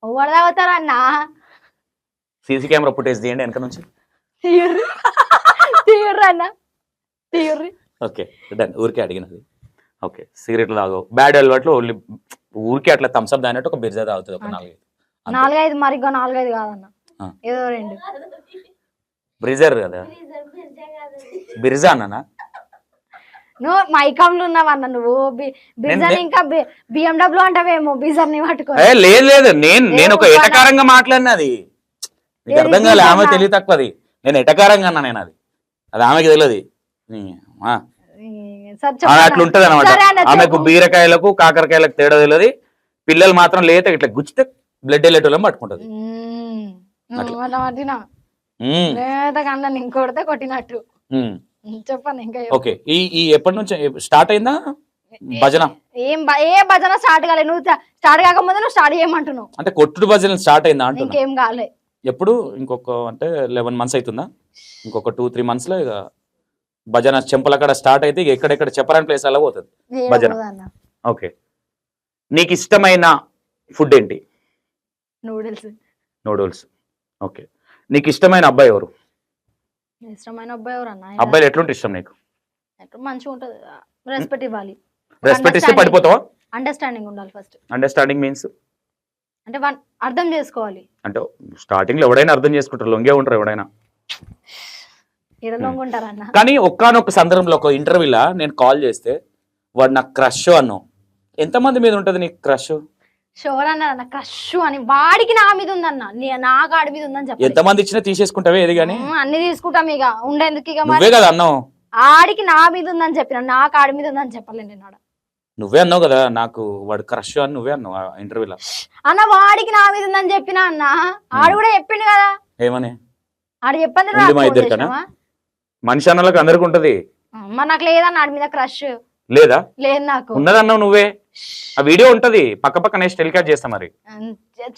ఎవరు తాగుతారా అన్న సీసీ కెమెరా ఫుటేజ్ తీయండి వెనక నుంచి తీయర్రా అన్న తీయర్రి ఓకే డన్ ఊరికే అడిగినది ఓకే, సిగరెట్లు తాగవు, బ్యాడ్ అలవాట్లు ఓన్లీ ఊరికే అట్లా థమ్స్అప్ తాగినట్టు ఒక బిర్జా తాగుతుంది ఒక 4-5. 4-5 మరి 4-5 కాదన్న, ఆ. ఏదో 2. బ్రిజర్ కదా, బిర్జా అన్నా. నువ్వు మైకంలో ఉన్నావన్న, నువ్వు బిజర్ ఇంకా BMW అంటావేమో బిజర్ ని పట్టుకో. లేదు నేను ఒక ఎటకారంగా మాట్లాడినది, నీకు అర్థం కాలే. ఆమె తెలివి తక్కువది, నేను ఎటకారంగా అన్నా. నేను అది ఆమెకి తెలియదు. అట్లుంటది అనమాట. ఆమెకు బీరకాయలకు కాకరకాయలకు తేడా తెలియదు. పిల్లలు మాత్రం లేత ఇట్లా గుచ్చితే బ్లడ్ వెళ్ళేటోళ్ళం పట్టుకుంటది. ఇంకొడితే కొట్టినట్టు చెప్పండి ఇంకా. ఓకే, ఈ ఎప్పటి నుంచి స్టార్ట్ అయిందా భజన? ఏ భజన స్టార్ట్ కాలేదు. నువ్వు స్టార్ట్ కాకముందు నువ్వు స్టార్ట్ చేయమంటున్నావు. అంటే కొట్టుడు భజన స్టార్ట్ అయిందా అంటే? ఇంకేం కాలే. ఎప్పుడు? ఇంకొక అంటే 11 months అవుతుందా? ఇంకొక 2-3 months లో ఇక భజన చెంపల కాడ స్టార్ట్ అయితే ఇక ఎక్కడెక్కడ చెప్పరాని ప్లేస్ అలా పోతుంది భజన. ఓకే, నీకు ఇష్టమైన ఫుడ్ ఏంటి? నూడిల్స్. ఓకే, నీకు ఇష్టమైన అబ్బాయి ఎవరు? ఇష్టమైన అబ్బాయి ఎవరు అన్న? అబ్బాయిలు ఎట్లుంటే ఇష్టం నీకు? మంచిగా ఉంటది, రెస్పెక్ట్ ఇవ్వాలి. రెస్పెక్ట్ ఇస్తే పడిపోతావా? అండర్స్టాండింగ్ ఉండాలి ఫస్ట్. అండర్స్టాండింగ్ మీన్స్ అంటే అర్థం చేసుకోవాలి. అంటే స్టార్టింగ్ లో ఎవడైనా అర్థం చేసుకుంటారు, లొంగే ఉంటారు ఎవడైనా. లొంగుంటారన్న. కానీ ఒక్కనొక్క సందర్భంలో ఒక ఇంటర్వ్యూలా నేను కాల్ చేస్తే వాడు నాకు క్రష్ అన్నావు. ఎంతమంది మీద ఉంటది నీకు క్రష్? షోర్ అన్న క్రష్ అని వాడికి నా మీద ఉందన్న, నాకు ఆడి మీద ఉందని చెప్పి. ఎంతమంది ఇచ్చినా తీసేసుకుంటావే ఏది కానీ? అన్ని తీసుకుంటాం ఇక, ఉండేందుకు ఇక. నువ్వే కదా అన్నావు ఆడికి నా మీద ఉందని చెప్పిన, నాకు ఆడి మీద ఉందని చెప్పలేదు నేను. నువ్వే అన్నావు కదా నాకు వాడు క్రష్ అని, నువ్వే అన్నావు ఇంటర్వ్యూలో. అన్న వాడికి నా మీద ఉందని చెప్పిన అన్న, ఆడు కూడా చెప్పిండు కదా. ఏమని? ఆడు చెప్పండి మనిషి అన్నలకు అందరికి ఉంటది. మరి నాకు లేదన్న ఆడి మీద క్రష్. లేదా? లేదు నాకు. ఉన్నదన్నావు నువ్వే. ఆ వీడియో ఉంటది పక్క నెక్స్ట్ టెలికాస్ట్ చేస్తా. మరి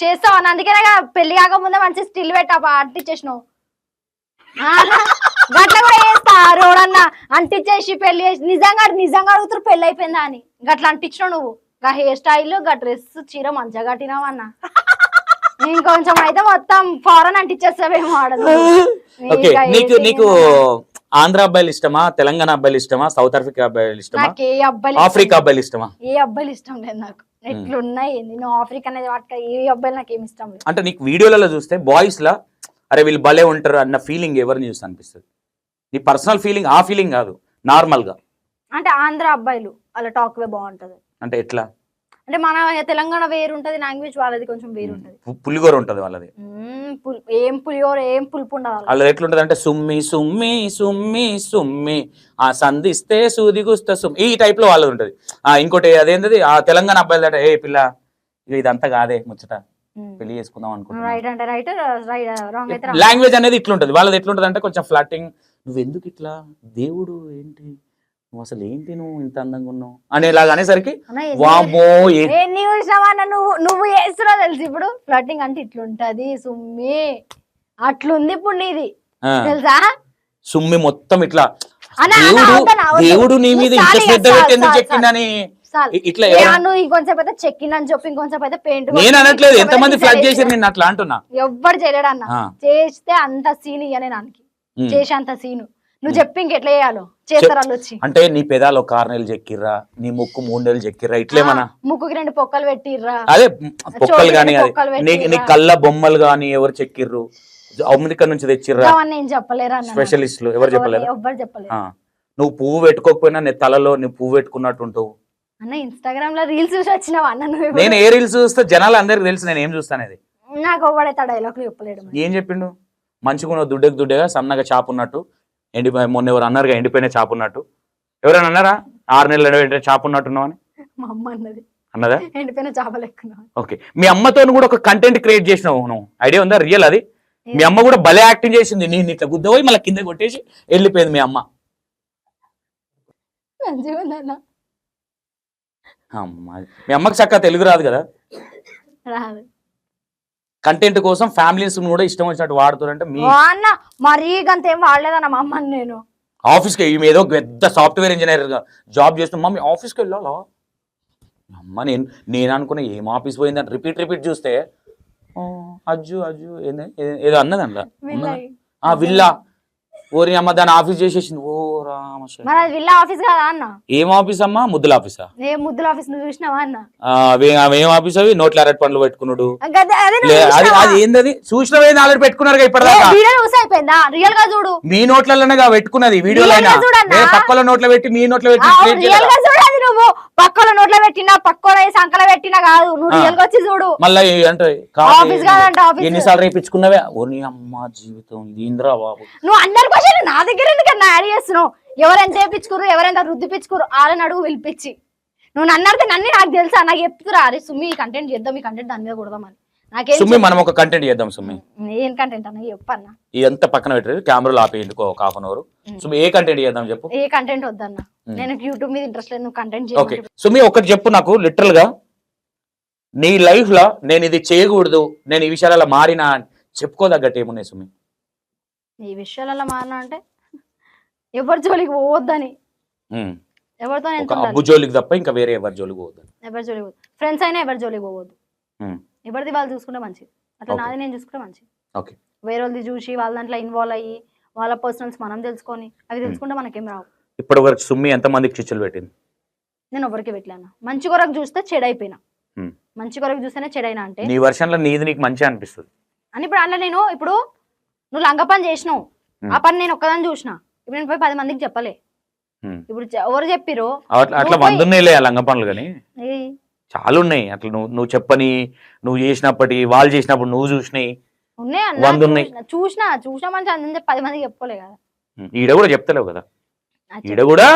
చేస్తావు అన్న, అందుకే పెళ్లి కాకముందే మంచి స్టిల్ పెట్టా అంటించేసినావు. గట్ల కూడా చేస్తా రోడన్న, అంటించేసి పెళ్లి చేసి నిజంగా అడుగుతారు పెళ్లి అయిపోయిందా అని. గట్లా అంటించినావు నువ్వు. గా హెయిర్ స్టైల్, గా డ్రెస్, చీర మంచిగా కట్టినావు అన్న. ఇంకొంచెం అయితే మొత్తం ఫారెన్ అంటించేస్తావేమో ఆడదు. నీకు ఆంధ్ర అబ్బాయిలు ఇష్టమా, తెలంగాణ అబ్బాయిలు ఇష్టమా, సౌత్ ఆఫ్రికా అబ్బాయిలు ఇష్టమా, ఆఫ్రికా అబ్బాయిలు ఇష్టమా? ఏ అబ్బాయిలు ఇష్టం లేదు నాకు. ఎట్లున్నాయి నేను ఆఫ్రికా అనేది వాటికి ఏ అబ్బాయిలు నాకు ఏమి ఇష్టం లేదు. అంటే నీకు వీడియోలలో చూస్తే బాయ్స్ లా అరే వీళ్ళు భలే ఉంటారు అన్న ఫీలింగ్ ఎవరిని చూస్తే అనిపిస్తుంది? నీ పర్సనల్ ఫీలింగ్, ఆ ఫీలింగ్ కాదు, నార్మల్ గా. అంటే ఆంధ్ర అబ్బాయిలు అలా టాక్ వే బాగుంటది. అంటే ఎట్లా? అంటే మన తెలంగాణ వేరు ఉంటది, లాంగ్వేజ్ వాళ్ళది కొంచెం వేరు ఉంటది. పులిగోర ఉంటది వాళ్ళది. ఏం పులిగోర ఏం పులుపు ఉండదు వాళ్ళది. ఎట్లుంటది అంటే సుమ్మి సుమ్మి సుమ్మి సుమ్మి ఆ సంధిస్తే సూది గుస్త సుమ్మి, ఈ టైప్ లో వాళ్ళది ఉంటది. ఇంకోటి అదేంటది ఆ తెలంగాణ అబ్బాయిలు అంటే, ఏ పిల్ల ఇదంతా కాదే ముచ్చట, పెళ్లి చేసుకుందాం అనుకుంటున్నా. లాంగ్వేజ్ అనేది ఇట్లుంటది వాళ్ళది. ఎట్లుంటది అంటే కొంచెం ఫ్లాటింగ్, నువ్వు ఎందుకు ఇట్లా, దేవుడు ఏంటి, నువ్వు అసలు ఏంటి, నువ్వు ఇంత అందంగా ఉన్నావు అనేలాగా అనేసరికి వామో నువ్వు చేస్తున్నావు తెలుసు. ఇప్పుడు ఫ్లటింగ్ అంటే ఇట్లుంటది సుమ్మి, అట్లుంది ఇప్పుడు నీది తెలుసా. సుమ్మి మొత్తం ఇట్లా దేవుడు నీ మీద ఇంత శ్రద్ధ పెట్టేందుకు చెక్కిందని ఇట్లా నువ్వు ఇంకొంచెం అయితే చెక్కిందని చెప్పి ఇంకొంచెం అయితే పెయింట్. నేను అనట్లేదు ఎంతమంది ఫ్లడ్ చేసి నేను అట్లా అంటున్నా. ఎవ్వరు చేయలేడు అన్న, చేస్తే అంత సీన్ ఇయ్యనే నానికి, చేసే అంత సీను నువ్వు చెప్పి ఇంకెట్లా చేయాలో చేస్తారు వాళ్ళు వచ్చి. అంటే నీ పెదాలు 6 నెలలు చెక్కిర్రా, నీ ముక్కు 3 నెలలు చెక్కిర్రా, ఇట్లేమన్నా ముక్కుకి 2 పొక్కలు పెట్టిర్రా, అదే పొక్కలు గానీ, నీ కళ్ళ బొమ్మలు గానీ ఎవరు చెక్కిర్రు, అమెరికా నుంచి తెచ్చిర్రా, నేను చెప్పలేరా స్పెషలిస్టులు ఎవరు చెప్పలేరు. ఎవ్వరు చెప్పలేరు. నువ్వు పువ్వు పెట్టుకోకపోయినా నీ తలలో నీ పువ్వు పెట్టుకున్నట్టు ఉంటావు. అన్న ఇన్స్టాగ్రామ్ లో రీల్స్ చూసి వచ్చినావా అన్న నువ్వు? నేను ఏ రీల్స్ చూస్తే జనాలు అందరికి తెలుసు నేను ఏం చూస్తానేది. నాకు ఎవడైతే డైలాగ్ చెప్పలేడు. ఏం చెప్పిండు? మంచిగా దుడ్డగా సన్నగా చాపు ఉన్నట్టు, ఎండిపోయి మొన్న ఎవరు అన్నారుగా ఎండిపోయిన చాపు ఉన్నట్టు, ఎవరైనా అన్నారా 6 నెలలు చాపు ఉన్నట్టున్నావు అని? మా అమ్మ అన్నది. అన్నదా? ఎండిపోయిన చాపలు ఎక్కువ. ఓకే, మీ అమ్మతో కూడా ఒక కంటెంట్ క్రియేట్ చేసినావు నువ్వు, ఐడియా ఉందా? రియల్ అది. మీ అమ్మ కూడా భలే యాక్టింగ్ చేసింది, నేను ఇట్లా గుద్దపోయి మళ్ళీ కింద కొట్టేసి వెళ్ళిపోయింది మీ అమ్మ. మీ అమ్మకి చక్కగా తెలుగు రాదు కదా, కంటెంట్ కోసం ఫ్యామిలీస్ కూడా ఇష్టం వచ్చినట్టు వాడుతారంటే మీ అన్న మరీ అంతేం వాడలేదన్న మా అమ్మని. నేను ఆఫీస్కి ఏదో పెద్ద సాఫ్ట్వేర్ ఇంజనీర్ గా జాబ్ చేస్తున్నా, మమ్మీ ఆఫీస్కి వెళ్ళాలా అమ్మ, నేను అనుకున్నా ఏం ఆఫీస్ పోయిందని రిపీట్ చూస్తే అజ్జు ఏదో అన్నది అందులో విల్లా, ఓరి అమ్మ దాని ఆఫీస్ చేసేసింది. ఓ రామ తామస. మరి అది విల్లా ఆఫీస్ కదా అన్న? ఏం ఆఫీస్ అమ్మా? ముద్దుల ఆఫీసా? ఏ ముద్దుల ఆఫీస్ నువ్వు చూసినావా అన్న? ఏం ఆఫీస్ అవి? నోట్ల అరటి పండ్లు పెట్టుకున్నాడు. అది అది ఏంది? చూసినవే ఆల్రెడీ పెట్టుకున్నారు ఇప్పటిదాకా. అయిపోయిందా? రియల్ గా చూడు. మీ నోట్లలోనే పెట్టుకున్నది వీడియోలో అయినా పక్కల నోట్ల పెట్టి మీ నోట్ల పెట్టి రియల్ గా చూడాలి. నువ్వు పక్కల నోట్ల పెట్టినా పక్కన సంకల పెట్టినా కాదు, నువ్వు రియల్ గా వచ్చి చూడు. మళ్ళీ అంటే ఆఫీస్ కాదంట. ఆఫీస్ ఎన్నిసార్లు రేపించుకున్నావే? ఓని అమ్మ జీవితం ఇంద్రా బాబు. నువ్వు అందరి క్వశ్చన్ నా దగ్గర ఎందుకన్నా యాడ్ చేస్తున్నావు? ఎవరెంత చేయించుకురు, ఎవరెంత రుద్దిపించుకురు వాళ్ళని అడుగు పిలిపించి. నువ్వు నన్ను అడితే నన్ను నాకు తెలుసా, నాకు చెప్తురా అరే సుమ్మి ఈ కంటెంట్ చేద్దాం, ఈ కంటెంట్ దాని మీద కొడదామని. నాకేం సుమ్మి మనం ఒక కంటెంట్ చేద్దాం సుమ్మి. ఏం కంటెంట్ అన్న చెప్పన్నా? ఇదంతా పక్కన పెట్టారు, కెమెరాలు ఆపేయండి ఒక హాఫ్ అన్ అవర్. సుమ్మి ఏ కంటెంట్ చేద్దాం చెప్పు. ఏ కంటెంట్ వద్దన్న, నేను యూట్యూబ్ మీద ఇంట్రెస్ట్ లేదు, నువ్వు కంటెంట్ ఓకే సుమ్మి ఒకటి చెప్పు నాకు, లిటరల్ గా నీ లైఫ్ లో నేను ఇది చేయకూడదు, నేను ఈ విషయాలలో మారినా చెప్పుకోదగ్గట్టు ఏమున్నాయి సుమ్మి? ఈ విషయాలలో మారినా అంటే ఎవరి జోలికి పోవద్దని, ఎవరితో అబ్బు జోలికి తప్ప ఇంకా వేరే ఎవరి జోలికి పోవద్దు. ఎవరి జోలికి పోవద్దు, ఫ్రెండ్స్ అయినా ఎవరి జోలికి పోవద్దు. ఎవరిది వాళ్ళు చూసుకుంటే మంచిది, అట్లా నాది నేను చూసుకుంటే మంచిది. వేరే వాళ్ళది చూసి వాళ్ళ దాంట్లో ఇన్వాల్వ్ అయ్యి వాళ్ళ పర్సనల్స్ మనం తెలుసుకొని అవి తెలుసుకుంటే మనకేం రావు. ఇప్పటి వరకు సుమ్మి ఎంత మందికి చిచ్చులు పెట్టింది? నేను ఎవరికి పెట్టలేను. మంచి కొరకు చూస్తే చెడైపోయినా, మంచి కొరకు చూస్తేనే చెడైనా. అంటే నీ వర్షన్లో నీది నీకు మంచి అనిపిస్తుంది అని ఇప్పుడు అందులో నేను ఇప్పుడు నువ్వు లంగ పని చేసినావు, ఆ పని నేను ఒక్కదాన్ని చూసిన, ఇప్పుడు నేను పోయి 10 మందికి చెప్పలే. ఇప్పుడు ఎవరు చెప్పిరు అట్లా 100 ఉన్నాయిలే లంగ పనులు, కానీ చాలా ఉన్నాయి అట్లా నువ్వు చెప్పని, నువ్వు చేసినప్పటి వాళ్ళు చేసినప్పుడు నువ్వు చూసినాయి ఉన్నాయి. చూసినా మంచి అని 10 మందికి చెప్పుకోలే కదా. ఈడ కూడా చెప్తలేవు కదా, ఈడ కూడా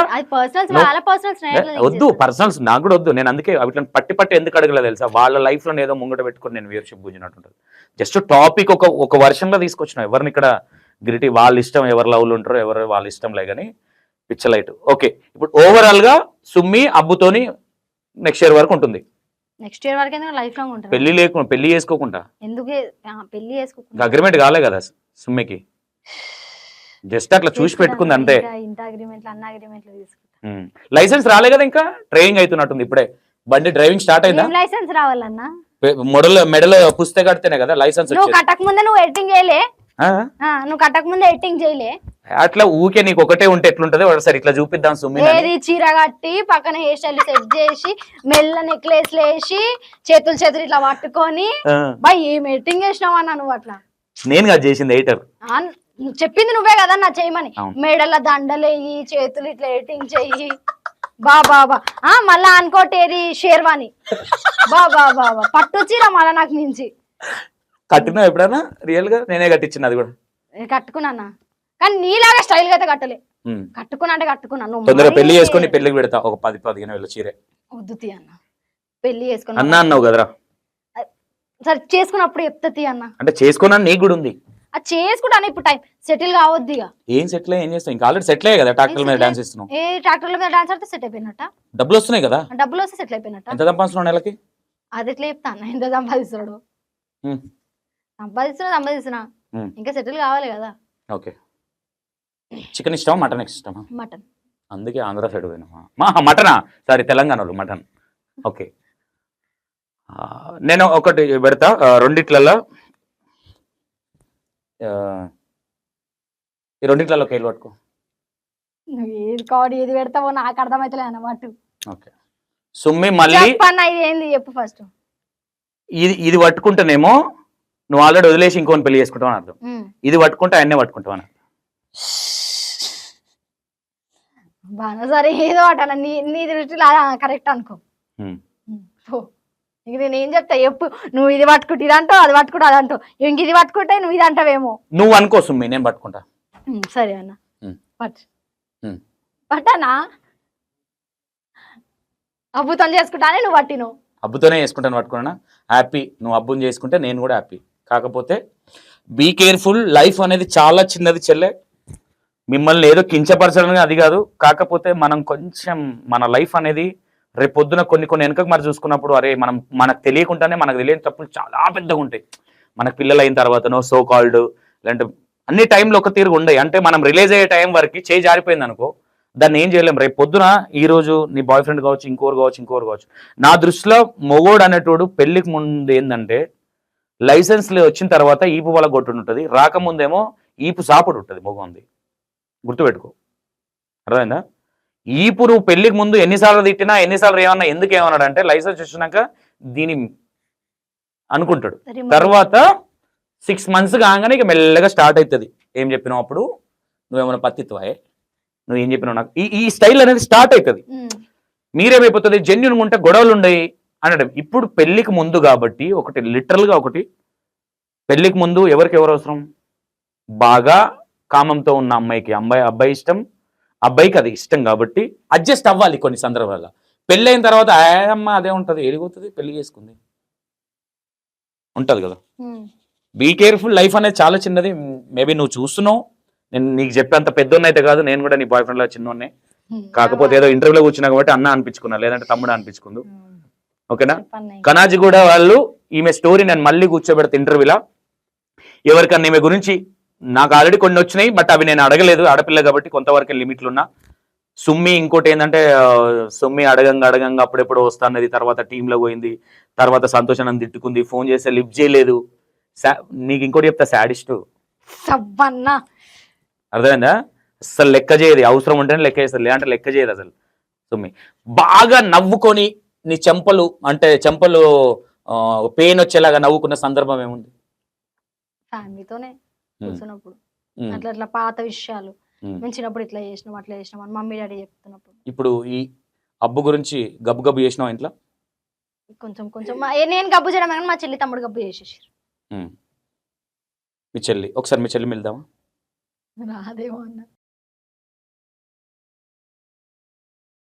వద్దు పర్సనల్స్ నాకు కూడా వద్దు. నేను అందుకే అట్లా పట్టి ఎందుకు అడగలేదు తెలుసా? వాళ్ళ లైఫ్ లో ఏదో ముంగట పెట్టుకుని నేను వ్యూవర్షిప్ గుంజినట్టుంటది. జస్ట్ టాపిక్ ఒక వర్షన్ లో తీసుకొచ్చిన, ఎవరిని ఇక్కడ గిరిటి వాళ్ళ ఇష్టం, ఎవరు లవ్లు ఉంటారో ఎవరు వాళ్ళ ఇష్టంలే, కానీ పిచ్చలైట్. ఓకే ఇప్పుడు ఓవరాల్ గా సుమ్మి అబ్బుతోని నెక్స్ట్ ఇయర్ వరకు ఉంటుంది. నెక్స్ట్ ఇయర్ వరకు లైఫ్ లాంగ్ ఉంటుంది. పెళ్లి చేసుకోకుండా ఎందుకు పెళ్లి చేసుకోకుండా అగ్రిమెంట్ కాలే కదా సుమ్మికి, జస్ట్ అట్లా చూసి పెట్టుకుంది అంతే. లైసెన్స్ రాలే కదా, ఇంకా ట్రైనింగ్ అవుతున్నట్టుంది ఇప్పుడే. బండి డ్రైవింగ్ స్టార్ట్ అయిందా? లైసెన్స్ రావాలన్నా మెడలో పుస్తక కడితేనే కదా లైసెన్స్. నువ్వు కట్టక ముందే నువ్వు ఎడిటింగ్ చేయలే, నువ్వు కట్టక ముందే ఎడిటింగ్ చేయలే. అట్లా ఊకే నీకు ఒకటే ఉంటే ఎట్లుంటది? ఒకసారి ఇట్లా చూపిద్దాం సుమ్మి. ఏది చీర కట్టి పక్కన హెయిర్ స్టైల్ సెట్ చేసి మెల్ల నెక్లెస్ లేసి చేతులు ఇట్లా పట్టుకొని ఏం ఎడిటింగ్ చేసినావన్నా నువ్వు? అట్లా నేను కాదు చేసింది, ఎడిటర్ చెప్పింది నువ్వే కదా నా చేయమని. మెడల దండలేయి, చేతులు ఇట్లా ఎడిటింగ్ చెయ్యి, బాబా మళ్ళా అనుకోటి ఏది షేర్వాణి, బాబా పట్టు చీర మళ్ళా నాకు మించి కట్టినా ఎప్పుడైనా? రియల్ గా నేనే కట్టించిన అది కూడా. కట్టుకున్నానా, కానీ నీలాగా స్టైల్ గా అయితే కట్టలే. కట్టుకున్నా అంటే కట్టుకున్నాను. తొందరగా పెళ్లి చేసుకుని పెళ్లికి పెడతా ఒక 10-15 వేల చీరే. వద్దు తీ అన్న, పెళ్లి చేసుకున్నా అన్నావు కదరా. సరే చేసుకున్నప్పుడు చెప్తా అన్న. అంటే చేసుకున్నా నీకు కూడా ఉంది, అది చేసుకుంటాను. ఇప్పుడు టైం సెటిల్ కావద్దు. ఇక ఏం సెటిల్ ఏం చేస్తావు? ఇంకా ఆల్రెడీ సెటిల్ అయ్యే కదా, ట్రాక్టర్ మీద డాన్స్ ఇస్తున్నావు. ఏ ట్రాక్టర్ మీద డాన్స్ ఆడితే సెట్ అయిపోయినట్ట? డబ్బులు వస్తున్నాయి కదా, డబ్బులు వస్తే సెటిల్ అయిపోయినట్ట. ఎంత సంపాదిస్తున్నావు నెలకి? అది ఎట్లా చెప్తా అన్న? ఎంత సంపాదిస్తున్నాడు? సంపాదిస్తున్నా ఇంకా సెటిల్ కావాలి కదా. ఓకే చికెన్ ఇష్టమా మటన్ ఇష్టమా? మటన్. అందుకే ఆంధ్ర సైడ్ పోయినా. మటనా? సారీ తెలంగాణలో మటన్. ఓకే నేను ఒకటి పెడతా, రెండిట్లలో ఈ రెండిట్లలో కేలు పట్టుకో. ఏది కాదు ఏది పెడతావో నాకు అర్థమైతలే అన్నమాట. ఓకే సుమ్మి మళ్ళీ ఇది ఏంది చెప్పు ఫస్ట్. ఇది పట్టుకుంటేనేమో నువ్వు ఆల్రెడీ వదిలేసి ఇంకోని పెళ్లి చేసుకుంటావు అని అర్థం. ఇది పట్టుకుంటే ఆయన్నే పట్టుకుంటావు అని. సరే ఏదో అట నీ దృష్టిలో కరెక్ట్ అనుకో. ఇంక నేను ఏం చెప్తా చెప్పు. నువ్వు ఇది పట్టుకుంటే ఇది అంటావు, అది పట్టుకుంటా అది అంటావు, ఇంక ఇది పట్టుకుంటే నువ్వు ఇది అంటావేమో. నువ్వు అనుకో సుమ్మి, నేను పట్టుకుంటా. సరే అన్న పట్టానా? అబ్బుతో చేసుకుంటానే నువ్వు పట్టిను. అబ్బుతోనే చేసుకుంటాను పట్టుకున్నా హ్యాపీ. నువ్వు అబ్బుని చేసుకుంటే నేను కూడా హ్యాపీ. కాకపోతే బీ కేర్ఫుల్, లైఫ్ అనేది చాలా చిన్నది చెల్లె. మిమ్మల్ని ఏదో కించపరచడం అది కాదు, కాకపోతే మనం కొంచెం మన లైఫ్ అనేది రేపు పొద్దున కొన్ని వెనకకు మరి చూసుకున్నప్పుడు అరే మనకు తెలియకుండానే మనకు తెలియని తప్పులు చాలా పెద్దగా ఉంటాయి. మనకు పిల్లలు అయిన తర్వాతనో సో కాల్డ్ లేదంటే అన్ని టైంలో ఒక తీరు ఉండయి. అంటే మనం రిలీజ్ అయ్యే టైం వరకు చేయి జారిపోయింది అనుకో, దాన్ని ఏం చేయలేం. రేపు పొద్దున ఈ రోజు నీ బాయ్ ఫ్రెండ్ కావచ్చు, ఇంకోరు కావచ్చు. నా దృష్టిలో మొగోడు అనేటోడు పెళ్లికి ముందు ఏంటంటే లైసెన్స్ వచ్చిన తర్వాత ఈపు వల్ల కొట్టు ఉంటుంది, రాకముందేమో ఈపు సాపుడు ఉంటుంది మొగంది. గుర్తుపెట్టుకో. అర్థమైందా? ఇప్పుడు నువ్వు పెళ్లికి ముందు ఎన్నిసార్లు తిట్టినా ఎన్నిసార్లు ఏమన్నా ఎందుకు ఏమన్నాడు అంటే లైసెన్స్ వచ్చినాక దీని అనుకుంటాడు. తర్వాత 6 months కాగానే ఇక మెల్లగా స్టార్ట్ అవుతుంది. ఏం చెప్పినావు అప్పుడు, నువ్వేమైనా పత్తిత్వాయే, నువ్వు ఏం చెప్పినావు నాకు, ఈ స్టైల్ అనేది స్టార్ట్ అవుతుంది. మీరేమైపోతుంది జెన్యున్గా ఉంటే గొడవలు ఉండయి అనడం. ఇప్పుడు పెళ్లికి ముందు కాబట్టి ఒకటి లిటరల్గా ఒకటి పెళ్లికి ముందు ఎవరికి ఎవరు అవసరం, బాగా కామంతో ఉన్న అమ్మాయికి అబ్బాయి ఇష్టం, అబ్బాయికి అది ఇష్టం కాబట్టి అడ్జస్ట్ అవ్వాలి కొన్ని సందర్భాల్లో. పెళ్ళైన తర్వాత అమ్మ అదే ఉంటుంది, ఎడిపోతుంది, పెళ్లి చేసుకుంది ఉంటుంది కదా. బీ కేర్ఫుల్, లైఫ్ అనేది చాలా చిన్నది. మేబీ నువ్వు చూస్తున్నావు, నేను నీకు చెప్పేంత పెద్దోన్న అయితే కాదు, నేను కూడా నీ బాయ్ ఫ్రెండ్ లా చిన్నోన్నే. కాకపోతే ఏదో ఇంటర్వ్యూలో కూర్చున్నా కాబట్టి అన్న అనిపించుకున్నా, లేదంటే తమ్ముడు అనిపించుకుందు. ఓకేనా? కనాజీ కూడా వాళ్ళు ఈమె స్టోరీ నేను మళ్ళీ కూర్చోబెడతా ఇంటర్వ్యూలా. ఎవరికన్నా ఈమె గురించి నాకు ఆల్రెడీ కొన్ని వచ్చినాయి, బట్ అవి నేను అడగలేదు, ఆడపిల్ల కాబట్టి కొంతవరకు లిమిట్లు ఉన్నా. సుమ్మి ఇంకోటి ఏంటంటే సుమ్మి అడగంగా అప్పుడెప్పుడు వస్తా అన్నది, తర్వాత టీంలో పోయింది, తర్వాత సంతోష్ నన్ను తిట్టుకుంది, ఫోన్ చేస్తే లిఫ్ట్ చేయలేదు. నీకు ఇంకోటి చెప్తా, శాడిస్ట్, అర్థమైందా? అసలు లెక్క చేయదు, అవసరం ఉంటేనే లెక్క చేస్తుంది, లేదంటే లెక్క చేయదు అసలు. సుమ్మి బాగా నవ్వుకొని నీ చెంపలు పెయిన్ వచ్చేలాగా నవ్వుకున్న సందర్భం ఏముంది? ఫ్యామిలీతోనే కూర్చున్నప్పుడు అట్లా పాత విషయాలు, మేము చిన్నప్పుడు ఇట్లా చేసినాం అట్లా చేసినాం అని మమ్మీ డాడీ చెప్తున్నప్పుడు. ఇప్పుడు ఈ అబ్బు గురించి గబ్బు చేసినావు ఇంట్లో? కొంచెం నేను గబ్బు చేయడం కానీ మా చెల్లి తమ్ముడు గబ్బు చేసేసారు. మీ చెల్లి ఒకసారి మీ చెల్లి వెళ్దామా? రాదేమో అన్న.